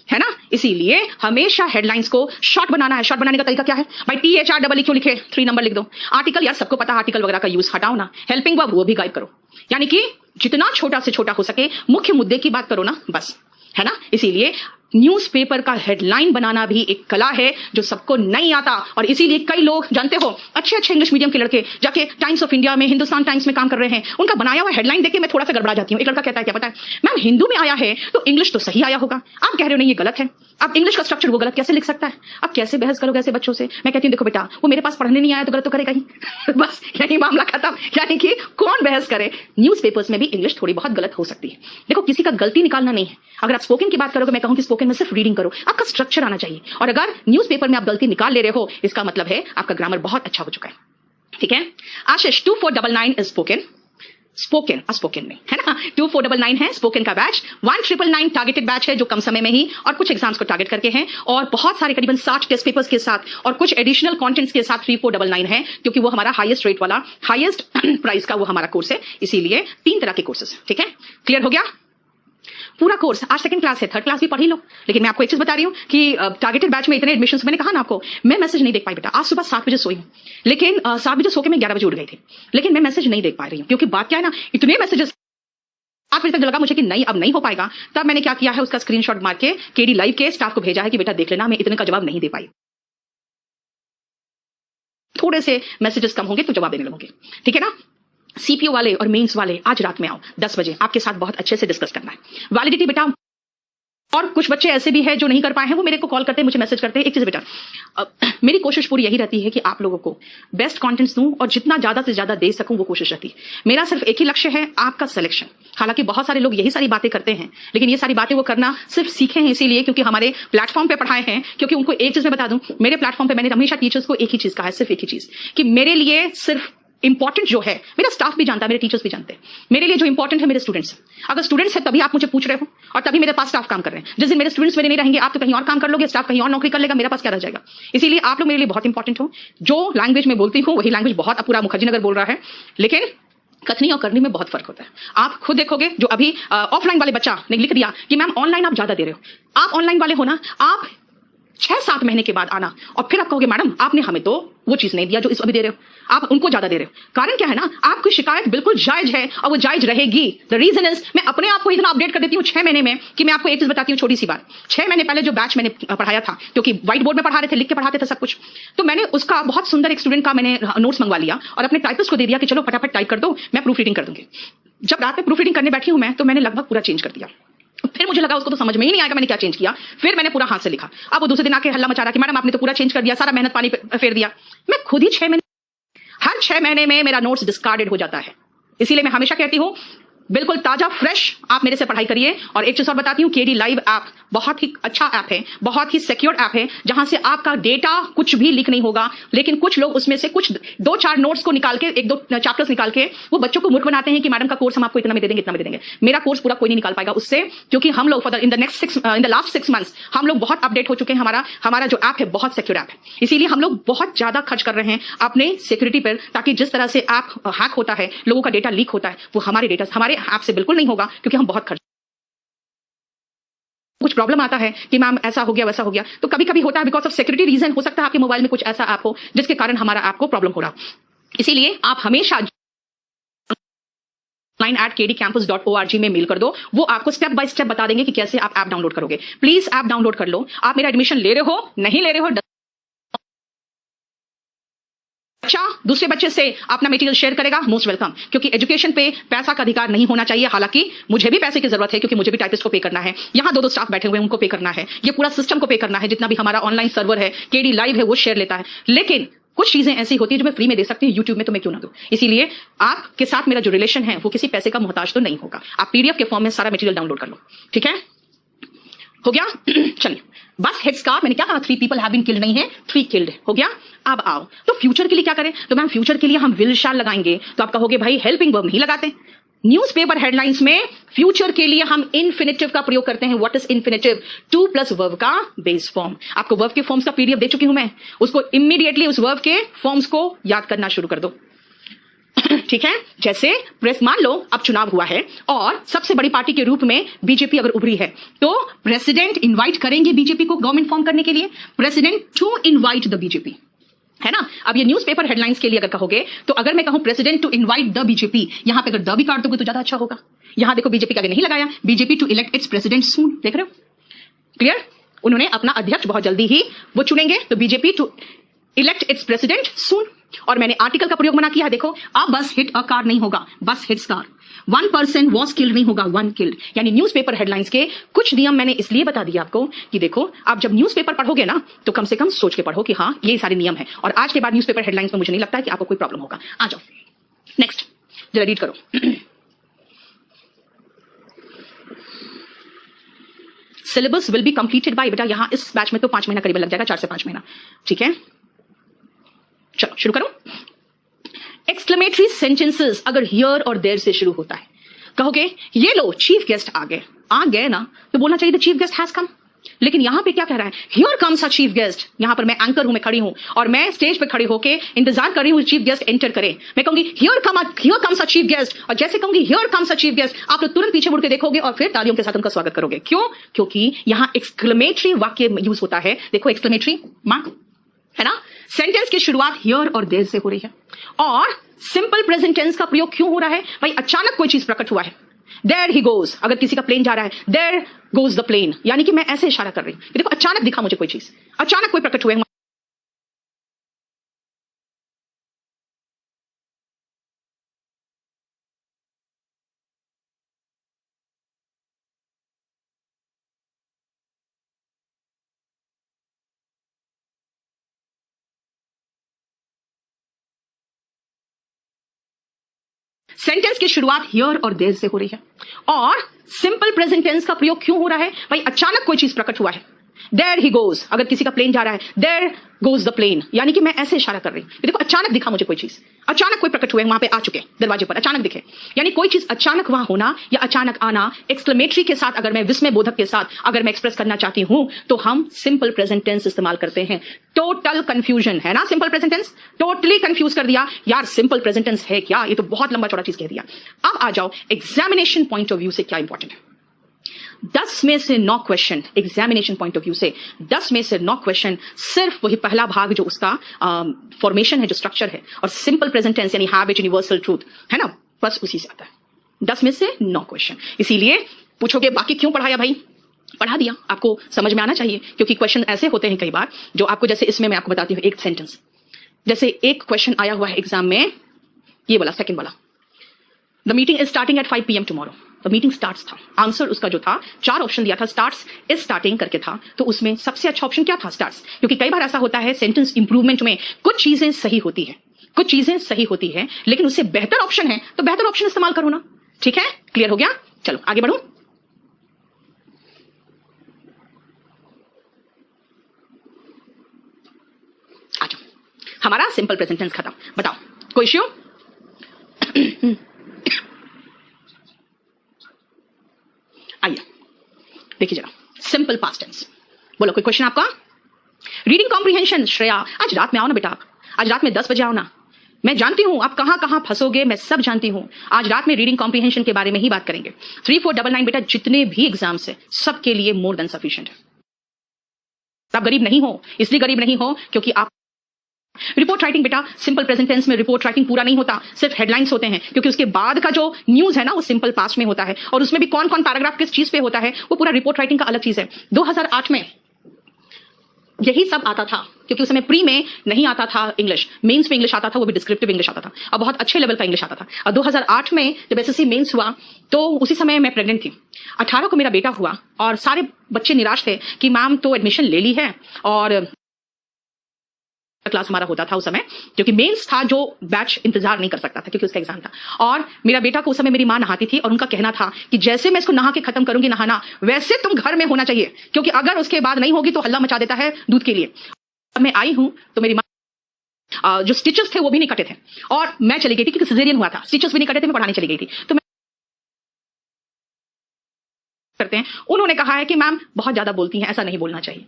A: है ना। इसीलिए हमेशा हेडलाइंस को शॉर्ट बनाना है। शॉर्ट बनाने का तरीका क्या है भाई? THR क्यों लिखे? 3 नंबर लिख दो। आर्टिकल, यार सबको पता आर्टिकल वगैरह का यूज हटाओ ना। हेल्पिंग वर्ब वो भी गायब करो। यानी कि जितना छोटा से छोटा हो सके मुख्य मुद्दे की बात करो ना, बस, है ना। इसीलिए न्यूज़पेपर का हेडलाइन बनाना भी एक कला है जो सबको नहीं आता। और इसीलिए कई लोग जानते हो, अच्छे इंग्लिश मीडियम के लड़के जाके टाइम्स ऑफ इंडिया में, हिंदुस्तान टाइम्स में काम कर रहे हैं, उनका बनाया हुआ हेडलाइन देख के मैं थोड़ा सा गड़बड़ा जाती हूँ। एक लड़का कहता है क्या पता है मैम, हिंदू में आया है तो इंग्लिश तो सही आया होगा, आप कह रहे हो नहीं ये गलत है। अब इंग्लिश का स्ट्रक्चर वो गलत कैसे लिख सकता है? अब कैसे बहस करोगे ऐसे बच्चों से? मैं कहती हूँ देखो बेटा, वो मेरे पास पढ़ने नहीं आया तो गलत तो करेगा ही। बस यही मामला खत्म। यानी कि कौन बहस करे? न्यूज़पेपर्स में भी इंग्लिश थोड़ी बहुत गलत हो सकती है। देखो किसी का गलती निकालना नहीं है। अगर आप स्पोकन की बात करोगे, मैं कहूँ कि स्पोकन में सिर्फ रीडिंग करो, आपका स्ट्रक्चर आना चाहिए। और अगर न्यूज़पेपर में आप गलती निकाल ले रहे हो, इसका मतलब है आपका ग्रामर बहुत अच्छा हो चुका है। ठीक है आशीष, 2499 इज स्पोकन नहीं, है ना। 2499 है स्पोकन का बैच। 1999 टारगेटेड बैच है जो कम समय में ही और कुछ एग्जाम्स को टारगेट करके हैं, और बहुत सारे करीबन 60 टेस्ट पेपर्स के साथ और कुछ एडिशनल कंटेंट्स के साथ 3499 है, क्योंकि वो हमारा हाईएस्ट रेट वाला, हाईएस्ट प्राइस का वो हमारा कोर्स है। इसीलिए 3 तरह के कोर्सेस। ठीक है, क्लियर हो गया पूरा कोर्स। आज 2nd क्लास है, 3rd क्लास भी पढ़ ही लो। लेकिन मैं आपको एक चीज बता रही हूँ कि टारगेटेड बैच में इतने एडमिशंस, मैंने कहा ना आपको, मैं मैसेज नहीं देख पाई बेटा। आज सुबह 7 बजे सोई हूँ, लेकिन 7 बजे सो के मैं 11 बजे उठ गई थी, लेकिन मैं मैसेज नहीं देख पा रही हूँ। क्योंकि बात क्या है ना, इतने मैसेजेस 8 बजे तक लगा मुझे कि नहीं अब नहीं हो पाएगा। तब मैंने क्या किया है, उसका स्क्रीनशॉट मार के केडी लाइव के स्टाफ को भेजा है कि बेटा देख लेना, मैं इतने का जवाब नहीं दे पाई। थोड़े से मैसेजेस कम होंगे तो जवाब देने लगोगे, ठीक है ना। सीपीओ वाले और मेंस वाले आज रात में आओ 10 बजे, आपके साथ बहुत अच्छे से डिस्कस करना है। वैलिडिटी बेटा, और कुछ बच्चे ऐसे भी हैं जो नहीं कर पाए हैं, वो मेरे को कॉल करते हैं, मुझे मैसेज करते हैं। एक चीज बेटा, मेरी कोशिश पूरी यही रहती है कि आप लोगों को बेस्ट कंटेंट्स दूं और जितना ज्यादा से ज्यादा दे सकूं, वो कोशिश रहती है। मेरा सिर्फ एक ही लक्ष्य है, आपका सिलेक्शन। हालांकि बहुत सारे लोग यही सारी बातें करते हैं, लेकिन ये सारी बातें वो करना सिर्फ सीखे हैं इसीलिए क्योंकि हमारे प्लेटफॉर्म पे पढ़ाए हैं। क्योंकि उनको एक चीज मैं बता दूं, मेरे प्लेटफॉर्म पे मैंने हमेशा टीचर्स को एक ही चीज कहा है, सिर्फ एक ही चीज, कि मेरे लिए सिर्फ इंपॉर्टेंट जो है, मेरा स्टाफ भी जानता है, मेरे टीचर्स भी जानते हैं, मेरे लिए जो इंपॉर्टेंट है मेरे स्टूडेंट्स। अगर स्टूडेंट्स है तभी आप मुझे पूछ रहे हो और तभी मेरे पास स्टाफ काम कर रहे हैं। जिस दिन मेरे स्टूडेंट्स मेरे नहीं रहेंगे, आप तो कहीं और काम कर लोगे, स्टाफ कहीं और नौकरी कर लेगा, मेरे पास क्या रह जाएगा। इसीलिए आप लोग मेरे लिए बहुत इंपॉर्टेंट हो। जो लैंग्वेज में बोलती हूँ वही लैंग्वेज बहुत अपूरा मुखर्जी नगर बोल रहा है, लेकिन कथनी और करनी में बहुत फर्क होता है। आप खुद देखोगे, जो अभी ऑफलाइन वाले बच्चा ने लिख दिया कि मैम ऑनलाइन आप ज्यादा दे रहे हो, आप ऑनलाइन वाले हो ना, आप 6-7 महीने के बाद आना और फिर आप कहोगे मैडम आपने हमें तो वो चीज नहीं दिया जो इस अभी दे रहे हो, आप उनको ज्यादा दे रहे हो। कारण क्या है ना, आपकी शिकायत बिल्कुल जायज है और वो जायज रहेगी। द रीजन इज, मैं अपने आप को इतना अपडेट कर देती हूँ 6 महीने में कि मैं आपको एक चीज बताती हूँ, छोटी सी बात। 6 महीने पहले जो बैच मैंने पढ़ाया था, क्योंकि व्हाइट बोर्ड में पढ़ा रहे थे, लिख के पढ़ाते थे सब कुछ, तो मैंने उसका बहुत सुंदर एक स्टूडेंट का मैंने नोट्स मंगवा लिया और अपने टाइपिस्ट को दे दिया कि चलो फटाफट टाइप कर दो, मैं प्रूफ रीडिंग कर दूंगी। जब रात में प्रूफ रीडिंग करने बैठी हूं मैं, तो मैंने लगभग पूरा चेंज कर दिया। फिर मुझे लगा उसको तो समझ में ही नहीं आएगा मैंने क्या चेंज किया, फिर मैंने पूरा हाथ से लिखा। अब वो दूसरे दिन आके हल्ला मचा रहा कि मैडम आपने तो पूरा चेंज कर दिया, सारा मेहनत पानी फेर दिया। मैं खुद ही 6 महीने, हर 6 महीने में मेरा नोट्स डिस्कार्डेड हो जाता है। इसीलिए मैं हमेशा कहती हूं बिल्कुल ताजा फ्रेश आप मेरे से पढ़ाई करिए। और एक चीज और बताती हूँ, केडी लाइव ऐप बहुत ही अच्छा ऐप है, बहुत ही सिक्योर ऐप है, जहां से आपका डेटा कुछ भी लीक नहीं होगा। लेकिन कुछ लोग उसमें से कुछ 2-4 नोट्स को निकाल के, 1-2 चैप्टर्स निकाल के वो बच्चों को मूर्ख बनाते हैं कि मैडम का कोर्स हम आपको इतना में दे देंगे, इतना में दे देंगे। मेरा कोर्स पूरा कोई नहीं निकाल पाएगा उससे, क्योंकि हम लोग इन द लास्ट 6 मंथ्स हम लोग बहुत अपडेट हो चुके हैं। हमारा जो ऐप है बहुत सिक्योर ऐप है, इसीलिए हम लोग बहुत ज्यादा खर्च कर रहे हैं अपने सिक्योरिटी पर, ताकि जिस तरह से ऐप हैक होता है, लोगों का डेटा लीक होता है, वो हमारे ऐप से बिल्कुल नहीं होगा, क्योंकि हम बहुत खर्च। कुछ प्रॉब्लम आता है कि मैम ऐसा हो गया वैसा हो गया, तो कभी कभी होता है बिकॉज ऑफ सिक्योरिटी रीजन। हो सकता है आपके मोबाइल में कुछ ऐसा ऐप हो जिसके कारण हमारा ऐप को प्रॉब्लम हो रहा। इसीलिए आप हमेशा @kdcampus.org में मेल कर दो, वो आपको स्टेप बाय स्टेप बता देंगे कि कैसे आप ऐप डाउनलोड करोगे। प्लीज ऐप डाउनलोड कर लो। आप मेरा एडमिशन ले रहे हो, नहीं ले रहे हो, अच्छा दूसरे बच्चे से अपना मटेरियल शेयर करेगा, मोस्ट वेलकम। क्योंकि एजुकेशन पे पैसा का अधिकार नहीं होना चाहिए। हालांकि मुझे भी पैसे की जरूरत है, क्योंकि मुझे भी टाइपिस्ट को पे करना है, यहाँ 2-2 स्टाफ बैठे हुए हैं उनको पे करना है, ये पूरा सिस्टम को पे करना है, जितना भी हमारा ऑनलाइन सर्वर है, केडी लाइव है, वो शेयर लेता है। लेकिन कुछ चीजें ऐसी होती है जो मैं फ्री में दे सकती हूँ, यूट्यूब में तो मैं क्यों ना दूं। इसीलिए आपके साथ मेरा जो रिलेशन है वो किसी पैसे का मोहताज तो नहीं होगा। आप पीडीएफ के फॉर्म में सारा मटेरियल डाउनलोड कर लो, ठीक है? हो गया? चलिए, बस हेड्स का मैंने क्या कहा, 3 people हैव बीन किल्ड नहीं है, 3 किल्ड हो गया। अब आओ तो फ्यूचर के लिए क्या करें। तो मैम फ्यूचर के लिए हम विल शैल लगाएंगे, तो आप कहोगे भाई हेल्पिंग वर्ब नहीं लगाते। न्यूज़पेपर हेडलाइंस में फ्यूचर के लिए हम इन्फिनेटिव का प्रयोग करते हैं। What is infinitive? 2 + वर्ब का बेस फॉर्म। आपको वर्ब के फॉर्म्स का पीडीएफ दे चुकी हूं मैं, उसको इमीडिएटली उस वर्ब के फॉर्म्स को याद करना शुरू कर दो, ठीक है? जैसे प्रेस, मान लो अब चुनाव हुआ है और सबसे बड़ी पार्टी के रूप में बीजेपी अगर उभरी है, तो प्रेसिडेंट इनवाइट करेंगे बीजेपी को गवर्नमेंट फॉर्म करने के लिए, president to invite the BJP, है ना? अब ये न्यूज़पेपर हेडलाइंस के लिए अगर कहोगे, तो अगर मैं कहूं president to invite the BJP, यहां पे अगर द भी काट दोगे तो ज्यादा अच्छा होगा। यहां देखो बीजेपी का आगे नहीं लगाया, BJP to elect its president soon, देख रहे हो? क्लियर? उन्होंने अपना अध्यक्ष बहुत जल्दी ही वो चुनेंगे, तो BJP to elect its president soon. और मैंने आर्टिकल का प्रयोग मना किया है, देखो, अब बस हिट अ कार नहीं होगा, बस hits car. 1 person was killed नहीं होगा, 1 killed। यानी न्यूज़पेपर हेडलाइंस के कुछ नियम मैंने इसलिए बता दिया आपको कि देखो, आप जब न्यूज़पेपर पढ़ोगे ना, तो कम से कम सोच के पढ़ो कि हाँ ये सारे नियम है। और आज के बाद न्यूज़पेपर हेडलाइंस में मुझे नहीं लगता है कि आपको कोई प्रॉब्लम होगा। आ जाओ नेक्स्ट, जरा रीड करो। Syllabus will be completed by, बेटा यहां इस बैच में तो 5 महीना करीब लग जाएगा, 4 से 5 महीना, ठीक है? चलो शुरू करो। एक्सक्लेमेटरी सेंटेंसेस अगर हियर और देयर से शुरू होता है, कहोगे ये लो चीफ गेस्ट आ गए ना, तो बोलना चाहिए the chief guest has come. लेकिन यहां पे क्या कह रहा है? Here comes a chief guest. यहां पर मैं एंकर हूं, मैं खड़ी हूं और मैं स्टेज पे खड़ी होके इंतजार कर रही हूं चीफ गेस्ट एंटर करे। मैं कहूंगी here comes a chief guest, और जैसे कहूंगी here comes a chief guest, आप लोग तुरंत पीछे मुड़ के देखोगे और फिर तालियों के साथ उनका स्वागत करोगे। क्यों? क्योंकि यहां एक्सक्लेमेटरी वाक्य यूज होता है। देखो एक्सक्लेमेटरी मार्क है ना, सेंटेंस की शुरुआत हियर और देयर से हो रही है। और सिंपल प्रेजेंट टेंस का प्रयोग क्यों हो रहा है? भाई अचानक कोई चीज प्रकट हुआ है, देयर ही गोज। अगर किसी का प्लेन जा रहा है, देयर गोज द प्लेन, यानी कि मैं ऐसे इशारा कर रही हूं, देखो अचानक दिखा मुझे कोई चीज, अचानक कोई प्रकट हुए। सेंटेंस की शुरुआत हियर और देयर से हो रही है। और सिंपल प्रेजेंट टेंस का प्रयोग क्यों हो रहा है? भाई अचानक कोई चीज प्रकट हुआ है, देयर ही गोज। अगर किसी का प्लेन जा रहा है, देयर गोज द प्लेन, यानी कि मैं ऐसे इशारा कर रही हूं, देखो अचानक दिखा मुझे कोई चीज, अचानक कोई प्रकट हुए, वहां पे आ चुके दरवाजे पर, अचानक दिखे। यानी कोई चीज अचानक वहां होना या अचानक आना, एक्सक्लेमेटरी के साथ, अगर मैं विस्मय बोधक के साथ अगर मैं एक्सप्रेस करना चाहती हूं, तो हम सिंपल प्रेजेंट टेंस इस्तेमाल करते हैं। टोटल कंफ्यूजन है ना, simple present tense totally confuse कर दिया यार, सिंपल प्रेजेंट टेंस है क्या? ये तो बहुत लंबा चौड़ा चीज कह दिया। अब आ जाओ एग्जामिनेशन पॉइंट ऑफ व्यू से क्या इंपॉर्टेंट है। 10 में से 9 question examination point of view से, 10 में से 9 क्वेश्चन सिर्फ वही पहला भाग जो उसका फॉर्मेशन है, जो स्ट्रक्चर है, और सिंपल प्रेजेंट टेंस यानी हैव इट, यूनिवर्सल ट्रूथ, है ना, बस उसी से आता है। 10 में से 9 क्वेश्चन। इसीलिए पूछोगे बाकी क्यों पढ़ाया? भाई पढ़ा दिया, आपको समझ में आना चाहिए, क्योंकि क्वेश्चन ऐसे होते हैं कई बार जो आपको, जैसे इसमें मैं आपको बताती हूँ एक सेंटेंस, जैसे एक क्वेश्चन आया हुआ है एग्जाम में, ये वाला सेकंड वाला, the meeting is starting at 5 PM tomorrow. The meeting starts था। आंसर उसका जो था, 4 ऑप्शन दिया था, स्टार्ट्स इज स्टार्टिंग करके था, तो उसमें सबसे अच्छा ऑप्शन क्या था? स्टार्ट्स। क्योंकि कई बार ऐसा होता है सेंटेंस इंप्रूवमेंट में कुछ चीजें सही होती है, कुछ चीजें सही होती है, लेकिन उससे बेहतर ऑप्शन है तो बेहतर ऑप्शन इस्तेमाल करो ना। ठीक है, क्लियर हो गया? चलो आगे बढ़ो। आ जाओ, हमारा सिंपल प्रेजेंट टेंस खत्म। बताओ कोई इश्यू? आइए देखिए जरा, सिंपल पास्ट टेंस। बोलो कोई क्वेश्चन आपका? Reading comprehension. श्रेया आज रात में आओ ना बेटा, आज रात में 10 बजे आओ ना। मैं जानती हूं आप कहां कहां फंसोगे, मैं सब जानती हूं। आज रात में रीडिंग कॉम्प्रिहेंशन के बारे में ही बात करेंगे। 3499 बेटा, जितने भी एग्जाम्स है सबके लिए मोर देन सफिशिएंट है। आप गरीब नहीं हो, इसलिए गरीब नहीं हो क्योंकि आप रिपोर्ट राइटिंग बेटा, सिंपल प्रेजेंट टेंस में रिपोर्ट राइटिंग पूरा नहीं होता, सिर्फ हेडलाइंस होते हैं, क्योंकि उसके बाद का जो न्यूज है ना वो सिंपल पास्ट में होता है, और उसमें भी कौन कौन पैराग्राफ किस चीज पे होता है वो पूरा रिपोर्ट राइटिंग का अलग चीज है। 2008 में यही सब आता था, क्योंकि उस समय प्री में नहीं आता था इंग्लिश, मेंस में इंग्लिश आता था, वो भी डिस्क्रिप्टिव इंग्लिश आता था, और बहुत अच्छे लेवल का इंग्लिश आता था। और 2008 में जब एसएससी मेंस हुआ तो उसी समय मैं प्रेग्नेंट थी। 18 को मेरा बेटा हुआ और सारे बच्चे निराश थे कि मैम तो एडमिशन ले ली है, और क्लास हमारा होता था उस समय, क्योंकि मेंस था जो बैच इंतजार नहीं कर सकता था क्योंकि उसका एग्जाम था। और मेरा बेटा को उस समय मेरी मां नहाती थी और उनका कहना था कि जैसे मैं इसको नहा के खत्म करूंगी नहाना, वैसे तुम घर में होना चाहिए, क्योंकि अगर उसके बाद नहीं होगी तो हल्ला मचा देता है दूध के लिए। मैं आई हूं तो मेरी मां जो स्टिचेस थे वो भी नहीं कटे थे, और मैं चली गई थी क्योंकि सिजेरियन हुआ था, स्टिचेस भी नहीं कटे थे, मैं पढ़ाने चली गई थी। तो मैं करते हैं, उन्होंने कहा है कि मैम बहुत ज्यादा बोलती हैं, ऐसा नहीं बोलना चाहिए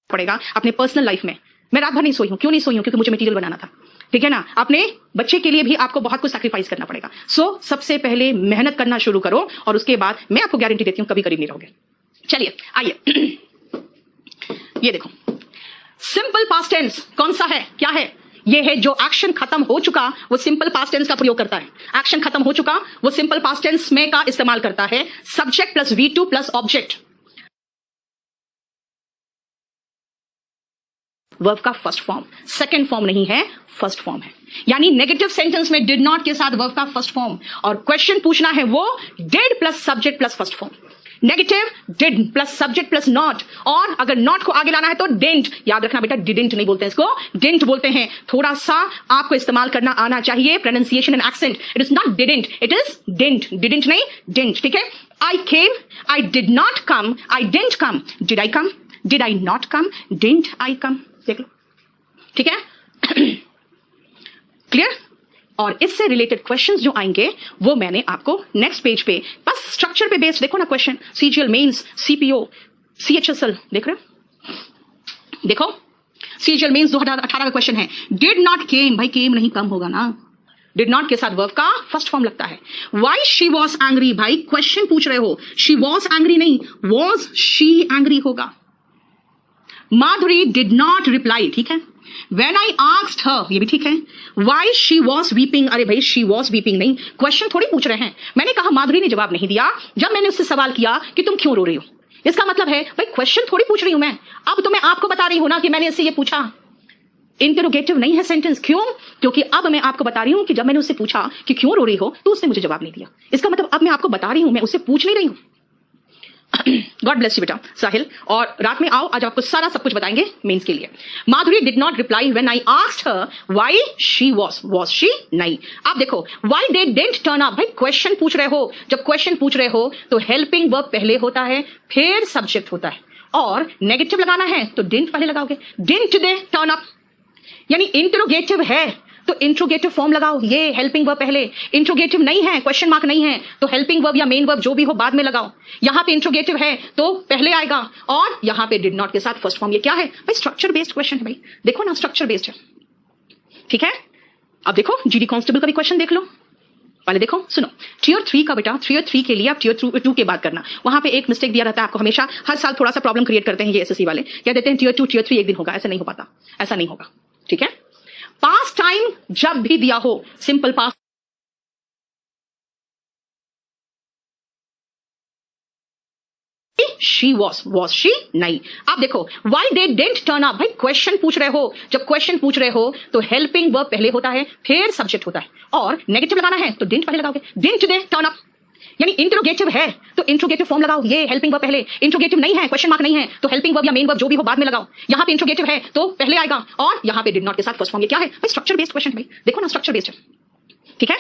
A: पड़ेगा अपने पर्सनल लाइफ में। मैं रात भर नहीं सोई हूं। क्यों नहीं सोई हूं? क्योंकि मुझे मटेरियल बनाना था। ठीक है ना, अपने बच्चे के लिए भी आपको बहुत कुछ सैक्रिफाइस करना पड़ेगा। सो सबसे पहले मेहनत करना शुरू करो, और उसके बाद मैं आपको गारंटी देती हूं कभी गरीब नहीं रहोगे। चलिए आइए ये देखो, सिंपल पास्ट टेंस कौन सा है, क्या है? ये है जो एक्शन खत्म हो चुका वो सिंपल पास्ट टेंस का प्रयोग करता है। एक्शन खत्म हो चुका वो सिंपल पास्ट टेंस में का इस्तेमाल करता है। Subject plus V2 plus object, verb का फर्स्ट फॉर्म, सेकंड फॉर्म नहीं है, फर्स्ट फॉर्म है। यानी नेगेटिव सेंटेंस में डिड नॉट के साथ वर्ब का फर्स्ट फॉर्म, और क्वेश्चन पूछना है वो did plus subject plus first form. Negative did plus subject plus not, और अगर नॉट को आगे लाना है तो डिडंट। याद रखना बेटा, डिडंट नहीं बोलते हैं इसको, डिडंट बोलते हैं। थोड़ा सा आपको इस्तेमाल करना आना चाहिए, pronunciation and accent. It is not didn't, it is didn't. Didn't नहीं, डिडंट। ठीक है, I came, I did not come, I didn't come. Did I come, did I not come, didn't I come. देख लो, ठीक है, clear? और इससे related questions जो आएंगे वो मैंने आपको नेक्स्ट पेज पे, बस स्ट्रक्चर पे बेस्ड देखो ना question. CGL mains, CPO, CHSL, देख रहे हो? देखो सीजीएल मेंस 2018 का क्वेश्चन है, डिड नॉट केम। भाई केम नहीं, कम होगा ना। डिड नॉट के साथ वर्ब का फर्स्ट फॉर्म लगता है। वाई शी वॉज एंग्री, भाई क्वेश्चन पूछ रहे हो, शी वॉज एंग्री नहीं, वॉज शी एंग्री होगा। माधुरी डिड नॉट रिप्लाई, ठीक है। When I asked her, ये भी ठीक है। Why she was weeping, अरे भाई she was weeping नहीं, क्वेश्चन थोड़ी पूछ रहे हैं। मैंने कहा माधुरी ने जवाब नहीं दिया जब मैंने उससे सवाल किया कि तुम क्यों रो रही हो। इसका मतलब है भाई क्वेश्चन थोड़ी पूछ रही हूं मैं, अब तो मैं आपको बता रही हूं ना कि मैंने इससे ये पूछा। इंटरोगेटिव नहीं है सेंटेंस। क्यों? क्योंकि अब मैं आपको बता रही हूं कि जब मैंने उससे पूछा कि क्यों रो रही हो तो उसने मुझे जवाब नहीं दिया। इसका मतलब अब मैं आपको बता रही हूं, मैं उससे पूछ नहीं रही हूं। गॉड ब्लेस यू बेटा साहिल, और रात में आओ, आज आपको सारा सब कुछ बताएंगे मेंस के लिए। Madhuri did not reply when I asked her why she was she नहीं। आप देखो why they didn't turn up, भाई क्वेश्चन पूछ रहे हो, जब क्वेश्चन पूछ रहे हो तो हेल्पिंग वर्ब पहले होता है, फिर सब्जेक्ट होता है, और नेगेटिव लगाना है तो डिडंट पहले लगाओगे। डिडंट दे टर्न अप, यानी इंटरोगेटिव है तो इंट्रोगेटिव फॉर्म लगाओ, ये हेल्पिंग वर्ब पहले। इंट्रोगेटिव नहीं है, क्वेश्चन मार्क नहीं है, तो हेल्पिंग वर्ब या मेन वर्ब जो भी हो बाद में लगाओ। यहां पे इंट्रोगेटिव है तो पहले आएगा, और यहां पे डिड नॉट के साथ फर्स्ट फॉर्म। ये क्या है भाई? स्ट्रक्चर बेस्ड क्वेश्चन है भाई, देखो ना स्ट्रक्चर बेस्ड है। ठीक है, अब देखो जीडी कांस्टेबल का भी क्वेश्चन देख लो। पहले देखो, सुनो, टीयर 3 का बेटा, टीयर 3 के लिए आप टीयर 2 के बात करना। वहां पे एक मिस्टेक दिया रहता है आपको हमेशा, हर साल थोड़ा सा प्रॉब्लम क्रिएट करते हैं ये एसएससी वाले, क्या देते हैं टीयर 2 टीयर 3 एक दिन होगा, ऐसा नहीं हो पाता, ऐसा नहीं होगा। ठीक है, पास्ट टाइम जब भी दिया हो simple past she was she नहीं। आप देखो why they didn't turn up, भाई क्वेश्चन पूछ रहे हो, जब क्वेश्चन पूछ रहे हो तो हेल्पिंग वर्ब पहले होता है फिर सब्जेक्ट होता है, और नेगेटिव लगाना है तो डिडंट पहले लगाओगे। डिडंट दे टर्न अप यानी इंट्रोगेटिव है तो इंट्रोगेटिव फॉर्म लगाओ, ये हेल्पिंग वर्ब पहले। इंट्रोगेटिव नहीं है, क्वेश्चन मार्क नहीं है, तो हेल्पिंग वर्ब या मेन वर्ब जो भी हो बाद में लगाओ। यहां पे इंट्रोगेटिव है तो पहले आएगा, और यहां पे डिड नॉट के साथ फर्स्ट फॉर्म। ये क्या है भाई? स्ट्रक्चर बेस्ड क्वेश्चन है भाई, देखो ना स्ट्रक्चर बेस्ड है, ठीक है।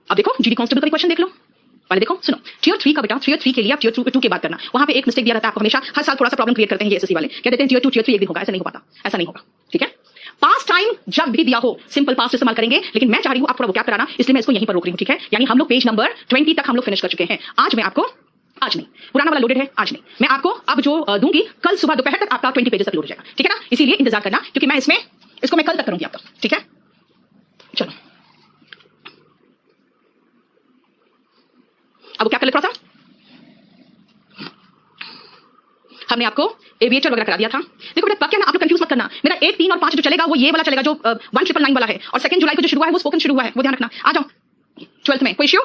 A: अब देखो जीडी कांस्टेबल का क्वेश्चन देख लो, पहले देखो सुनो, टियर 3 का बेटा, टियर 3 के लिए आप टियर 2 की बात करना। वहां पे एक मिस्टेक दिया रहता है आपको हमेशा, हर साल थोड़ा सा प्रॉब्लम क्रिएट करते हैं ये एसएससी वाले, कह देते हैं टियर 2 टियर 3 एक दिन होगा, ऐसा नहीं हो पाता, ऐसा नहीं होगा, ठीक है। पास्ट टाइम जब भी दिया हो सिंपल पास्ट इस्तेमाल करेंगे, लेकिन मैं चाह रही हूं आप थोड़ा वोकैब कराना, इसलिए मैं इसको यहीं पर रोक रही हूं, ठीक है। यानी हम लोग पेज नंबर 20 तक हम लोग फिनिश कर चुके हैं। आज नहीं, पुराना वाला लोडेड है, आज नहीं, मैं आपको अब जो दूंगी कल सुबह दोपहर तक आपका 20 पेजेस तक लोड हो जाएगा, ठीक है ना। इसीलिए इंतजार करना, क्योंकि मैं इसको मैं कल तक करूंगी आपका, ठीक है। चलो अब क्या कर ले थोड़ा सा, हमने आपको एविएटर वगैरह करा दिया था। देखो बेटा क्या ना, आप लोग कंफ्यूज मत करना, मेरा 1, 3 और 5 जो चलेगा वो ये वाला चलेगा जो 1999 वाला है, और 2 जुलाई को जो शुरू हुआ है वो स्पोकन शुरू हुआ है, वो ध्यान रखना। आ जाओ 12th में कोई इश्यू?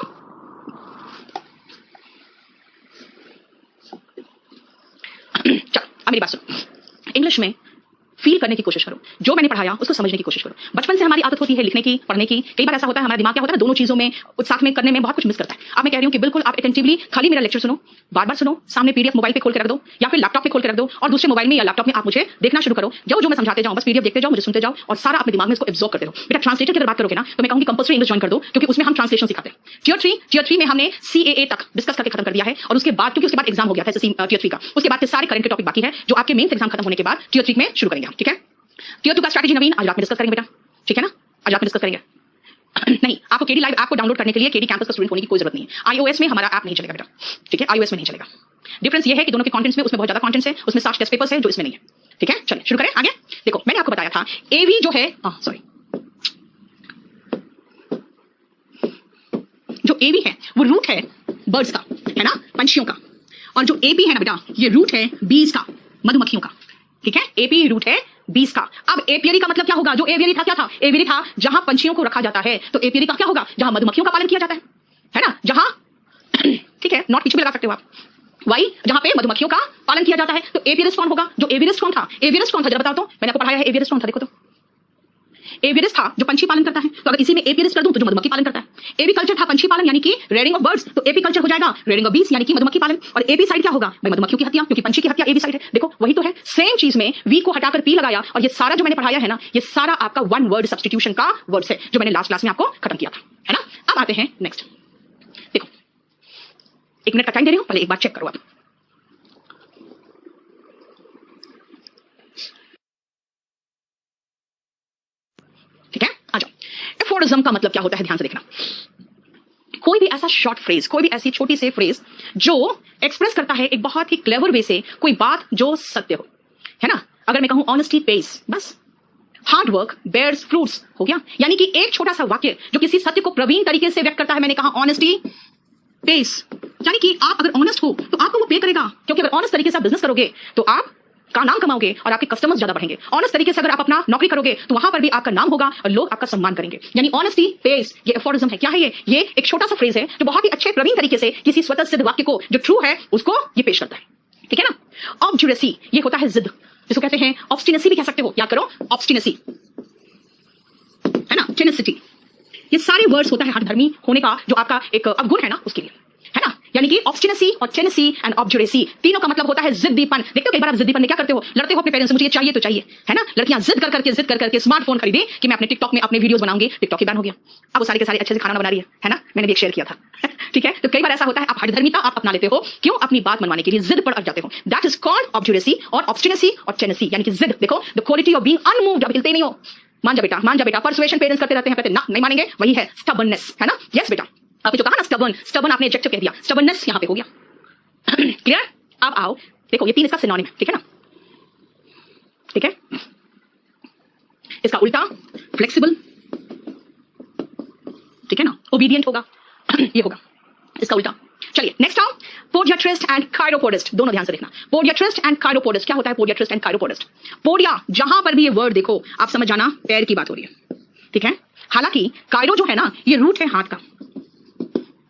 A: चलो अब मेरी बात सुनो, इंग्लिश में फील करने की कोशिश करो, जो मैंने पढ़ाया उसको समझने की कोशिश करो। बचपन से हमारी आदत होती है लिखने की, पढ़ने की, कई बार ऐसा होता है हमारा दिमाग क्या होता है ना, दोनों चीजों में साथ में करने में बहुत कुछ मिस करता है। अब मैं कह रही हूं कि बिल्कुल आप अटेंटिवली खाली मेरा लेक्चर सुनो, बार बार सुनो, सामने पीडीएफ मोबाइल पे खोल के रख दो या फिर लैपटॉप पे खोल के रख दो, और दूसरे मोबाइल में या लैपटॉप में आप मुझे देखना शुरू करो, जो मैं समझाते जाऊं बस पीडीएफ देखते जाओ, मुझे सुनते जाओ, और सारा अपने दिमाग में इसको एब्जॉर्ब करते रहो। बेटा ट्रांसलेटर की अगर बात करोगे ना तो मैं कहूंगी कंपल्सरी इंग्लिश ज्वाइन कर दो, क्योंकि उसमें हम ट्रांसलेशन सिखाते हैं। टियर 3 में हमने CAA तक डिस्कस करके खत्म कर दिया है, और उसके बाद क्योंकि उसके बाद एग्जाम हो गया था टियर 3 का, उसके बाद के सारे करंट के टॉपिक बाकी है जो आपके मेंस एग्जाम खत्म होने के बाद टियर 3 में शुरू करेंगे हम, ठीक है। टियर 2 का स्ट्रैटेजी नवीन आज रात में डिस्कस करेंगे बेटा, ठीक है ना, आज रात में डिस्कस करेंगे। नहीं, आपको केडी लाइव ऐप को डाउनलोड करने के लिए केडी कैंपस का स्टूडेंट होने की कोई जरूरत नहीं है। iOS में हमारा ऐप नहीं चलेगा बेटा, ठीक है, iOS में नहीं चलेगा। डिफरेंस ये है कि दोनों के कंटेंट्स में, उसमें बहुत ज्यादा कंटेंट्स है, उसमें 60 टेस्ट पेपर्स है जो इसमें नहीं है, ठीक है। चलिए शुरू करें आगे। देखो मैंने आपको बताया था एवी जो है, सॉरी, जो एवी है वो रूट है बर्ड्स का, है ना, पंछियों का, और जो एपी है ना बेटा ये रूट है बीज का, मधुमक्खियों का, ठीक है। एपी रूट है बीज का। अब एपियरी का मतलब क्या होगा? जो एवियरी था क्या था? एवियरी था जहां पंछियों को रखा जाता है, तो एपियरी का क्या होगा? जहां मधुमक्खियों का पालन किया जाता है ना, जहां ठीक है, नॉट पीछे भी लगा सकते हो आप, वाई जहां पे मधुमक्खियों का पालन किया जाता है। तो एवियरिस्ट कौन होगा? जो एवियरिस्ट कौन था? एवियरिस्ट कौन था जरा बताओ तो, मैंने आपको पढ़ाया है एवियरिस्ट कौन था, देखो तो एवियरिस्ट था जो पंछी पालन करता है, तो अगर इसी में एपियरिस्ट कर दूं तो जो मधुमक्खी पालन करता है। एपीकल्चर था पंछी पालन यानी कि रेयरिंग ऑफ बर्ड्स, तो एपीकल्चर हो जाएगा रेयरिंग ऑफ बीज यानी कि मधुमक्खी पालन, और एपी साइड क्या होगा भाई? मधुमक्खियों की हत्या, क्योंकि पंछी की हत्या एपी साइड है। देखो वही तो है, सेम चीज में वी को हटाकर पी लगाया, और ये सारा जो मैंने पढ़ाया है ना, ये सारा आपका वन वर्ड सब्स्टिट्यूशन का वर्ड्स है जो मैंने लास्ट क्लास में आपको खत्म किया था, है ना। अब आते हैं नेक्स्ट। देखो 1 मिनट का टाइम दे रही हूं, पहले एक बार चेक करो आप। ठीक है, आ जाओ। एफोरिज्म का मतलब क्या होता है, ध्यान से देखना। कोई भी ऐसा शॉर्ट फ्रेज, कोई भी ऐसी छोटी सी फ्रेज जो एक्सप्रेस करता है एक बहुत ही क्लेवर वे से कोई बात जो सत्य हो, है ना। अगर मैं कहूं ऑनेस्टी पेस, बस हार्ड वर्क बेयर्स फ्रूट्स हो गया, यानी कि एक छोटा सा वाक्य जो किसी सत्य को प्रवीण तरीके से व्यक्त करता है। मैंने कहा ऑनेस्टी पेस, यानी कि आप अगर ऑनेस्ट हो तो आपको वो पे करेगा, क्योंकि अगर ऑनेस्ट तरीके से आप बिजनेस करोगे तो आप का नाम कमाओगे और आपके कस्टमर्स ज्यादा बढ़ेंगे। ऑनेस्ट तरीके से अगर आप अपना नौकरी करोगे तो वहां पर भी आपका नाम होगा और लोग आपका सम्मान करेंगे, यानी ऑनेस्टी पेस। ये एफोरिज्म है। क्या है ये एक छोटा सा फ्रेज है जो बहुत ही अच्छे प्रवीण तरीके से किसी स्वतः सिद्ध वाक्य को जो ट्रू है उसको ये पेश करता है, ठीक है ना। ऑब्जुरेसी ये होता है जिद, जिसको कहते हैं ऑब्स्टिनेसी भी कह सकते हो, या करो ऑब्स्टिनेसी, है ना, टेनेसिटी। ये सारे वर्ड्स होता है हठधर्मी होने का जो आपका एक अवगुण है ना, उसके लिए, है ना। यानी कि ऑब्स्टिनेसी और टेनेसी एंड ऑब्जुरेसी तीनों का मतलब होता है जिद्दीपन। देखते हो कई बार आप जिद्दीपन में क्या करते हो, लड़ते हो अपने पेरेंट्स से, मुझे ये चाहिए तो चाहिए, है ना। लड़कियां जिद कर करके स्मार्टफोन खरीदे कि मैं अपने टिकटॉक में अपने वीडियोस बनाऊंगी, टिकटॉक ही बैन हो गया। अब वो सारे के सारे अच्छे से खाना बना रही है ना, मैंने भी एक शेयर किया था ठीक है। तो कई बार ऐसा होता है आप हठधर्मिता आप अपना लेते हो, क्यों? अपनी बात मनवाने के लिए, जिद पर अड़ जाते हो। दैट इज कॉल्ड ऑब्जुरेसी और ऑब्स्टिनेसी और टेनेसी, यानी कि जिद। देखो the quality of being unmoved, अब हिलते नहीं हो, मान जा बेटा। परसुएशन पेरेंट्स करते रहते हैं, कहते ना नहीं मानेंगे, वही है स्टबर्ननेस, है ना। यस बेटा, आपने जो कहा ना स्टबर्न आपने एडजेक्टिव कह दिया, स्टबर्ननेस यहां पे हो गया क्लियर। अब आओ देखो, ये 3 इसका सिनोनिम है, ठीक है ना, ठीक है। इसका उल्टा फ्लेक्सिबल, ठीक है ना, ओबीडियंट होगा ये होगा इसका उल्टा। चलिए नेक्स्ट आओ, पोडियाट्रिस्ट एंड काइरोपोडिस्ट, दोनों ध्यान से देखना। पोडियाट्रिस्ट एंड काइरोपोडिस्ट क्या होता है? पोडियाट्रिस्ट एंड काइरोपोडिस्ट, पोडिया जहां पर भी ये वर्ड देखो आप समझ जाना पैर की बात हो रही है, ठीक है। हालांकि काइरो जो है ना ये रूट है हाथ का,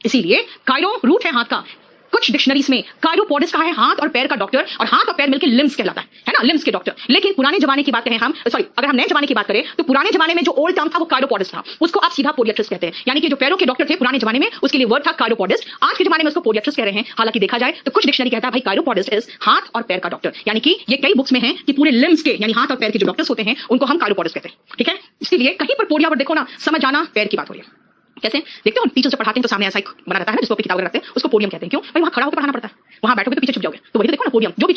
A: इसीलिए काइरो रूट है हाथ का। कुछ डिक्शनरीज में कायरोपोडिस कहा है हाथ और पैर का डॉक्टर, और हाथ और पैर मिलकर लिम्स कहलाता है ना, लिम्स के डॉक्टर। लेकिन पुराने जमाने की बात करें हम, सॉरी अगर हम नए जमाने की बात करें तो पुराने जमाने में जो ओल्ड टर्म था वो कायरोपोडिस था, उसको आप सीधा पोडियाट्रिस्ट कहते हैं। यानी कि जो पैरों के डॉक्टर थे पुराने जमाने में उसके लिए वर्ड था कायरोपोडिस्ट, आज के जमाने में उसको पोडियाट्रिस्ट कह रहे हैं। हालांकि देखा जाए तो कुछ डिक्शनरी कहता है भाई कायरोपोडिस्ट इज हाथ और पैर का डॉक्टर, यानी कि ये कई बुक्स में है कि पूरे लिम्स के यानी हाथ और पैर के जो डॉक्टर्स होते हैं उनको हम कायरोपोडिस्ट कहते हैं। ठीक है, इसलिए कहीं पर पोडिया पर देखो ना, समझ आना पैर की बात हो रही है। कैसे देखते हो टीचर जब पढ़ाते हैं तो सामने ऐसा एक बना रहता है जिसको किताब रखते हैं, उसको पोडियम कहते हैं। क्यों भाई, वहां खड़ा होकर पढ़ाना पड़ता है, वहां बैठोगे तो पीछे छुप जाओगे। तो वही तो देखो ना पोडियम, जो भी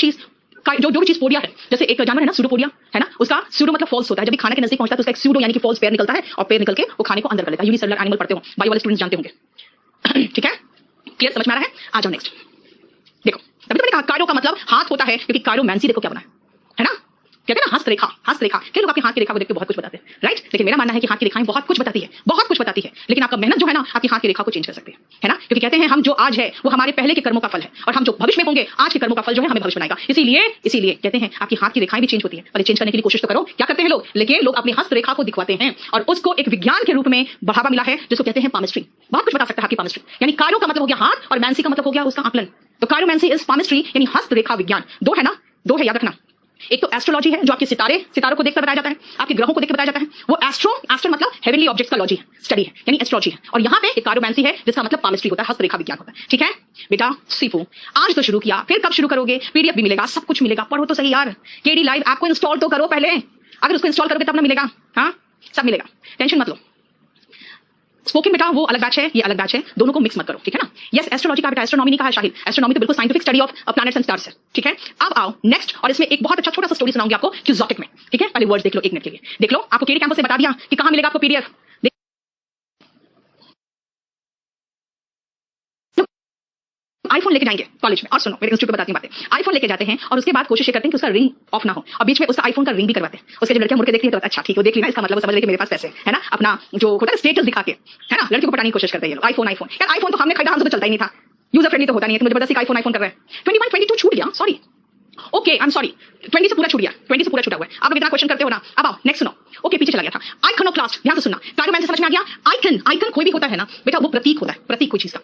A: चीज पोडिया है, जैसे एक जानवर है ना सूडोपोडिया है ना, उसका सूडो मतलब फॉल्स होता है, जब भी खाने के नजदीक पहुंचता है तो उसका एक सूडो यानी कि फॉल्स पैर निकलता है और पैर निकल के वो खाने को अंदर कर लेता है। यूनिसेलुलर एनिमल पढ़ते हो, बायो वाले स्टूडेंट्स जानते होंगे। ठीक है, क्लियर, समझ में आ रहा है? आ जाओ नेक्स्ट। देखो तभी तो मैंने कहा कायरो का मतलब हाथ होता है, क्योंकि कायरोमैंसी देखो क्या बना है ना, कहते हैं ना हस्तरेखा। हस्तरेखा कई लोग आपके हाथ की रेखा को देख के बहुत कुछ बताते हैं, राइट? लेकिन मेरा मानना है कि हाथ की रेखाएं बहुत कुछ बताती है, बहुत कुछ बताती है, लेकिन आपका मेहनत जो है ना आपकी हाथ की रेखा को चेंज कर सकते हैं, है ना? क्योंकि कहते हैं हम जो आज है वो हमारे पहले के कर्मों का फल है, और हम जो भविष्य में होंगे आज के कर्मों का फल जो है हमें भविष्य बनाएगा। इसीलिए कहते हैं आपकी हाथ की रेखाएं भी चेंज होती है। पहले चेंज करने के लिए कोशिश तो करो। क्या करते हैं लोग? लेकिन लोग अपनी हस्तरेखा को दिखवाते हैं और उसको एक विज्ञान के रूप में बढ़ावा मिला है जिसको कहते हैं पामिस्ट्री। बहुत कुछ बता सकता है आपकी पामिस्ट्री, यानी कायरो का मतलब हो गया हाथ और मैंसी का मतलब हो गया उसका आकलन। तो कायरोमैंसी इज पामिस्ट्री यानी हस्तरेखा विज्ञान। दो है ना, दो है, याद रखना। एक तो एस्ट्रोलॉजी है जो आपके सितारों को देखकर बताया जाता है, आपके ग्रहों को देखकर बताया जाता है, वो एस्ट्रो मतलब हेवनली ऑब्जेक्ट्स का लॉजी है, स्टडी है, यानी एस्ट्रोलॉजी है। और यहाँ पे एक कायरोमैंसी है जिसका मतलब पामिस्ट्री होता है, हस्तरेखा विज्ञान होता है। ठीक है बेटा सीफू, आज तो शुरू किया, फिर कब शुरू करोगे? पीडीएफ भी मिलेगा, सब कुछ मिलेगा, पढ़ो तो सही यार। केडी लाइव ऐप को इंस्टॉल तो करो पहले, अगर उसको इंस्टॉल करोगे तब ना मिलेगा। हाँ सब मिलेगा, टेंशन मत लो। स्पोकन बेटा वो अलग बैच है, ये अलग बैच है, दोनों को मिक्स मत करो। ठीक है ना? यस एस्ट्रोलॉजी का बेटा, एस्ट्रोनॉमी नहीं कहा शाहिद, एस्ट्रोनॉमी तो बिल्कुल scientific study of planets and stars है। ठीक है, अब आओ नेक्स्ट, और इसमें एक बहुत अच्छा छोटा सा स्टोरी सुनाऊंगी आपको क्यूजॉटिक में। ठीक है, पहले वर्ड्स देख लो एक मिनट के लिए, देख लो। आपको केडी कैंपस से बता दिया कि कहां मिलेगा आपको पीडीएफ। आईफोन लेके जाएंगे कॉलेज में, और सुनो मेरे इंस्टीट्यूट पे बताती हूं बातें। आईफोन लेके जाते हैं और उसके बाद कोशिश करते हैं कि उसका रिंग ऑफ ना हो, और बीच में उसका आईफोन का रिंग भी करवाते हैं। उसके जब लड़कियां मुड़ के देखती है तो अच्छा ठीक है, वो देख ली ना, इसका मतलब वो समझ ले कि मेरे पास पैसे है ना, अपना जो होता है स्टेटस दिखा के, है ना, लड़की को पटाने की कोशिश करते हैं ये लोग। आईफोन यार, आईफोन तो हमने खरीदा, हमसे तो चलता ही नहीं था, यूजर फ्रेंडली तो होता नहीं है, तो मुझे जबरदस्ती आईफोन कर रहे हैं। 21 22 छूट गया, sorry okay I am sorry, 20 से पूरा छूट गया, 20 से पूरा छूटा हुआ है। आप लोग इतना क्वेश्चन करते हो ना। अब आओ नेक्स्ट सुनो। ओके पीछे चला गया था। आइकनोक्लास्ट, ध्यान से सुनना, कायरोमैंसी समझ में आ गया? आइकन कोई भी होता है ना बेटा, वो प्रतीक होता है, प्रतीक कोई चीज का।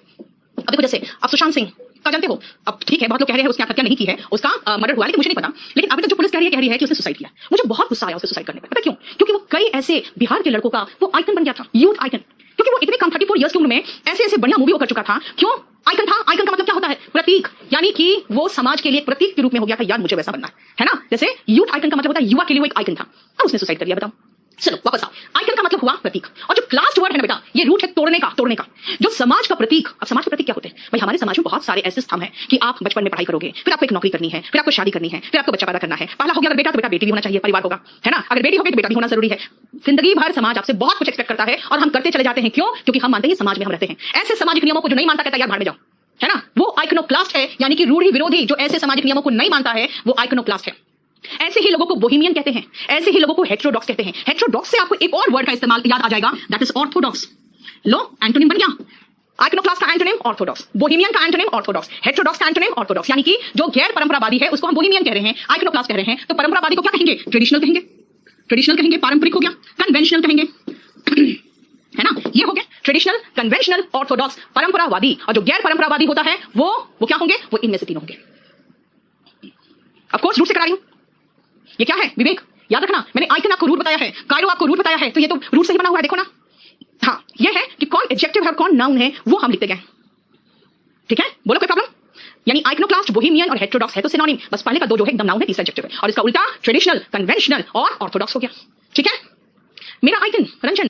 A: अब देखो जैसे अब सुशांत सिंह का जानते हो, अब ठीक है बहुत लोग कह रहे हैं उसने आत्महत्या नहीं की है, उसका मर्डर हुआ, लेकिन मुझे नहीं पता। लेकिन अभी तक जो पुलिस कह रही है कि उसने सुसाइड किया। मुझे बहुत गुस्सा आया उससे सुसाइड करने पर। पता क्यों? क्योंकि वो कई ऐसे बिहार के लड़कों का वो आइकन बन गया था, यूथ आइकन। क्योंकि वो इतने कम 34 इयर्स की उम्र में ऐसे बढ़िया मूवी कर चुका था। क्यों? आइकन था। आइकन का मतलब क्या होता है? प्रतीक, यानी कि वो समाज के लिए प्रतीक के रूप में हो गया था, यार मुझे वैसा बनना है ना। जैसे यूथ आइकन का मतलब होता है युवा के लिए वो एक आइकन था, अब उसने सुसाइड कर दिया। बताओ, चलो वापस आओ। आइकन का मतलब हुआ प्रतीक, और जो लास्ट वर्ड है ना बेटा, ये रूट है तोड़ने का। जो समाज का प्रतीक, अब समाज के प्रतीक क्या होते हैं भाई? हमारे समाज में बहुत सारे ऐसे स्थान हैं कि आप बचपन में पढ़ाई करोगे, फिर आपको एक नौकरी करनी है, फिर आपको शादी करनी है, फिर आपको बच्चा पैदा करना है। पहला हो गया अगर बेटा तो बेटा बेटी भी होना चाहिए, परिवार होगा, है ना। अगर बेटी होगी तो बेटा भी होना जरूरी है। जिंदगी भर समाज आपसे बहुत कुछ एक्सपेक्ट करता है और हम करते चले जाते हैं। क्यों? क्योंकि हम मानते हैं समाज में हम रहते हैं। ऐसे सामाजिक नियमों को जो नहीं मानता कहता यार भाड़ में जाओ, है ना, वो आइकनोक्लास्ट है, यानी कि रूढ़ी विरोधी। जो ऐसे सामाजिक नियमों को नहीं मानता है वो आइकनोक्लास्ट है। ऐसे ही लोगों को बोहेमियन कहते हैं, ऐसे ही लोगों को हेटेरोडॉक्स कहते हैं। हेटेरोडॉक्स से आपको एक और वर्ड का इस्तेमाल याद आ जाएगा, that is Orthodox. Low antonym बन गया। आइकनोक्लास्ट का एंटोनिम ऑर्थोडॉक्स, बोहेमियन का एंटोनिम ऑर्थोडॉक्स, हेटेरोडॉक्स का एंटोनिम ऑर्थोडॉक्स। यानी कि जो गैर परंपरावादी है उसको हम बोहेमियन कह रहे हैं, आइकनोक्लास्ट कह रहे हैं। तो परंपरावादी को क्या कहेंगे? ट्रेडिशनल कहेंगे, पारंपरिक हो गया, कन्वेंशनल कहेंगे, है ना। ये हो गया ट्रेडिशनल, कन्वेंशनल, ऑर्थोडॉक्स, परंपरावादी। और जो गैर परंपरावादी होता है वो क्या होंगे? वो इनमें से तीन होंगे। ऑफ कोर्स रूट से करा रही हूं। ये क्या है विवेक? याद रखना, मैंने आइकन आपको रूट बताया है, कायरो आपको रूट बताया है, तो ये तो रूट से ही बना हुआ है, देखो ना। हाँ ये है कि कौन एडजेक्टिव है और कौन नाउन है, वो हम लिखते गए। ठीक है, बोलो कोई प्रॉब्लम? यानी आइकनोक्लास्ट, बोहेमियन और हेटेरोडॉक्स है तो सिनोनिम, बस पहले का दो जो है एकदम नाउन है, तीसरा एडजेक्टिव है, और इसका उल्टा ट्रेडिशनल, कन्वेंशनल और ऑर्थोडॉक्स हो गया। ठीक है, मेरा आइकन रंजन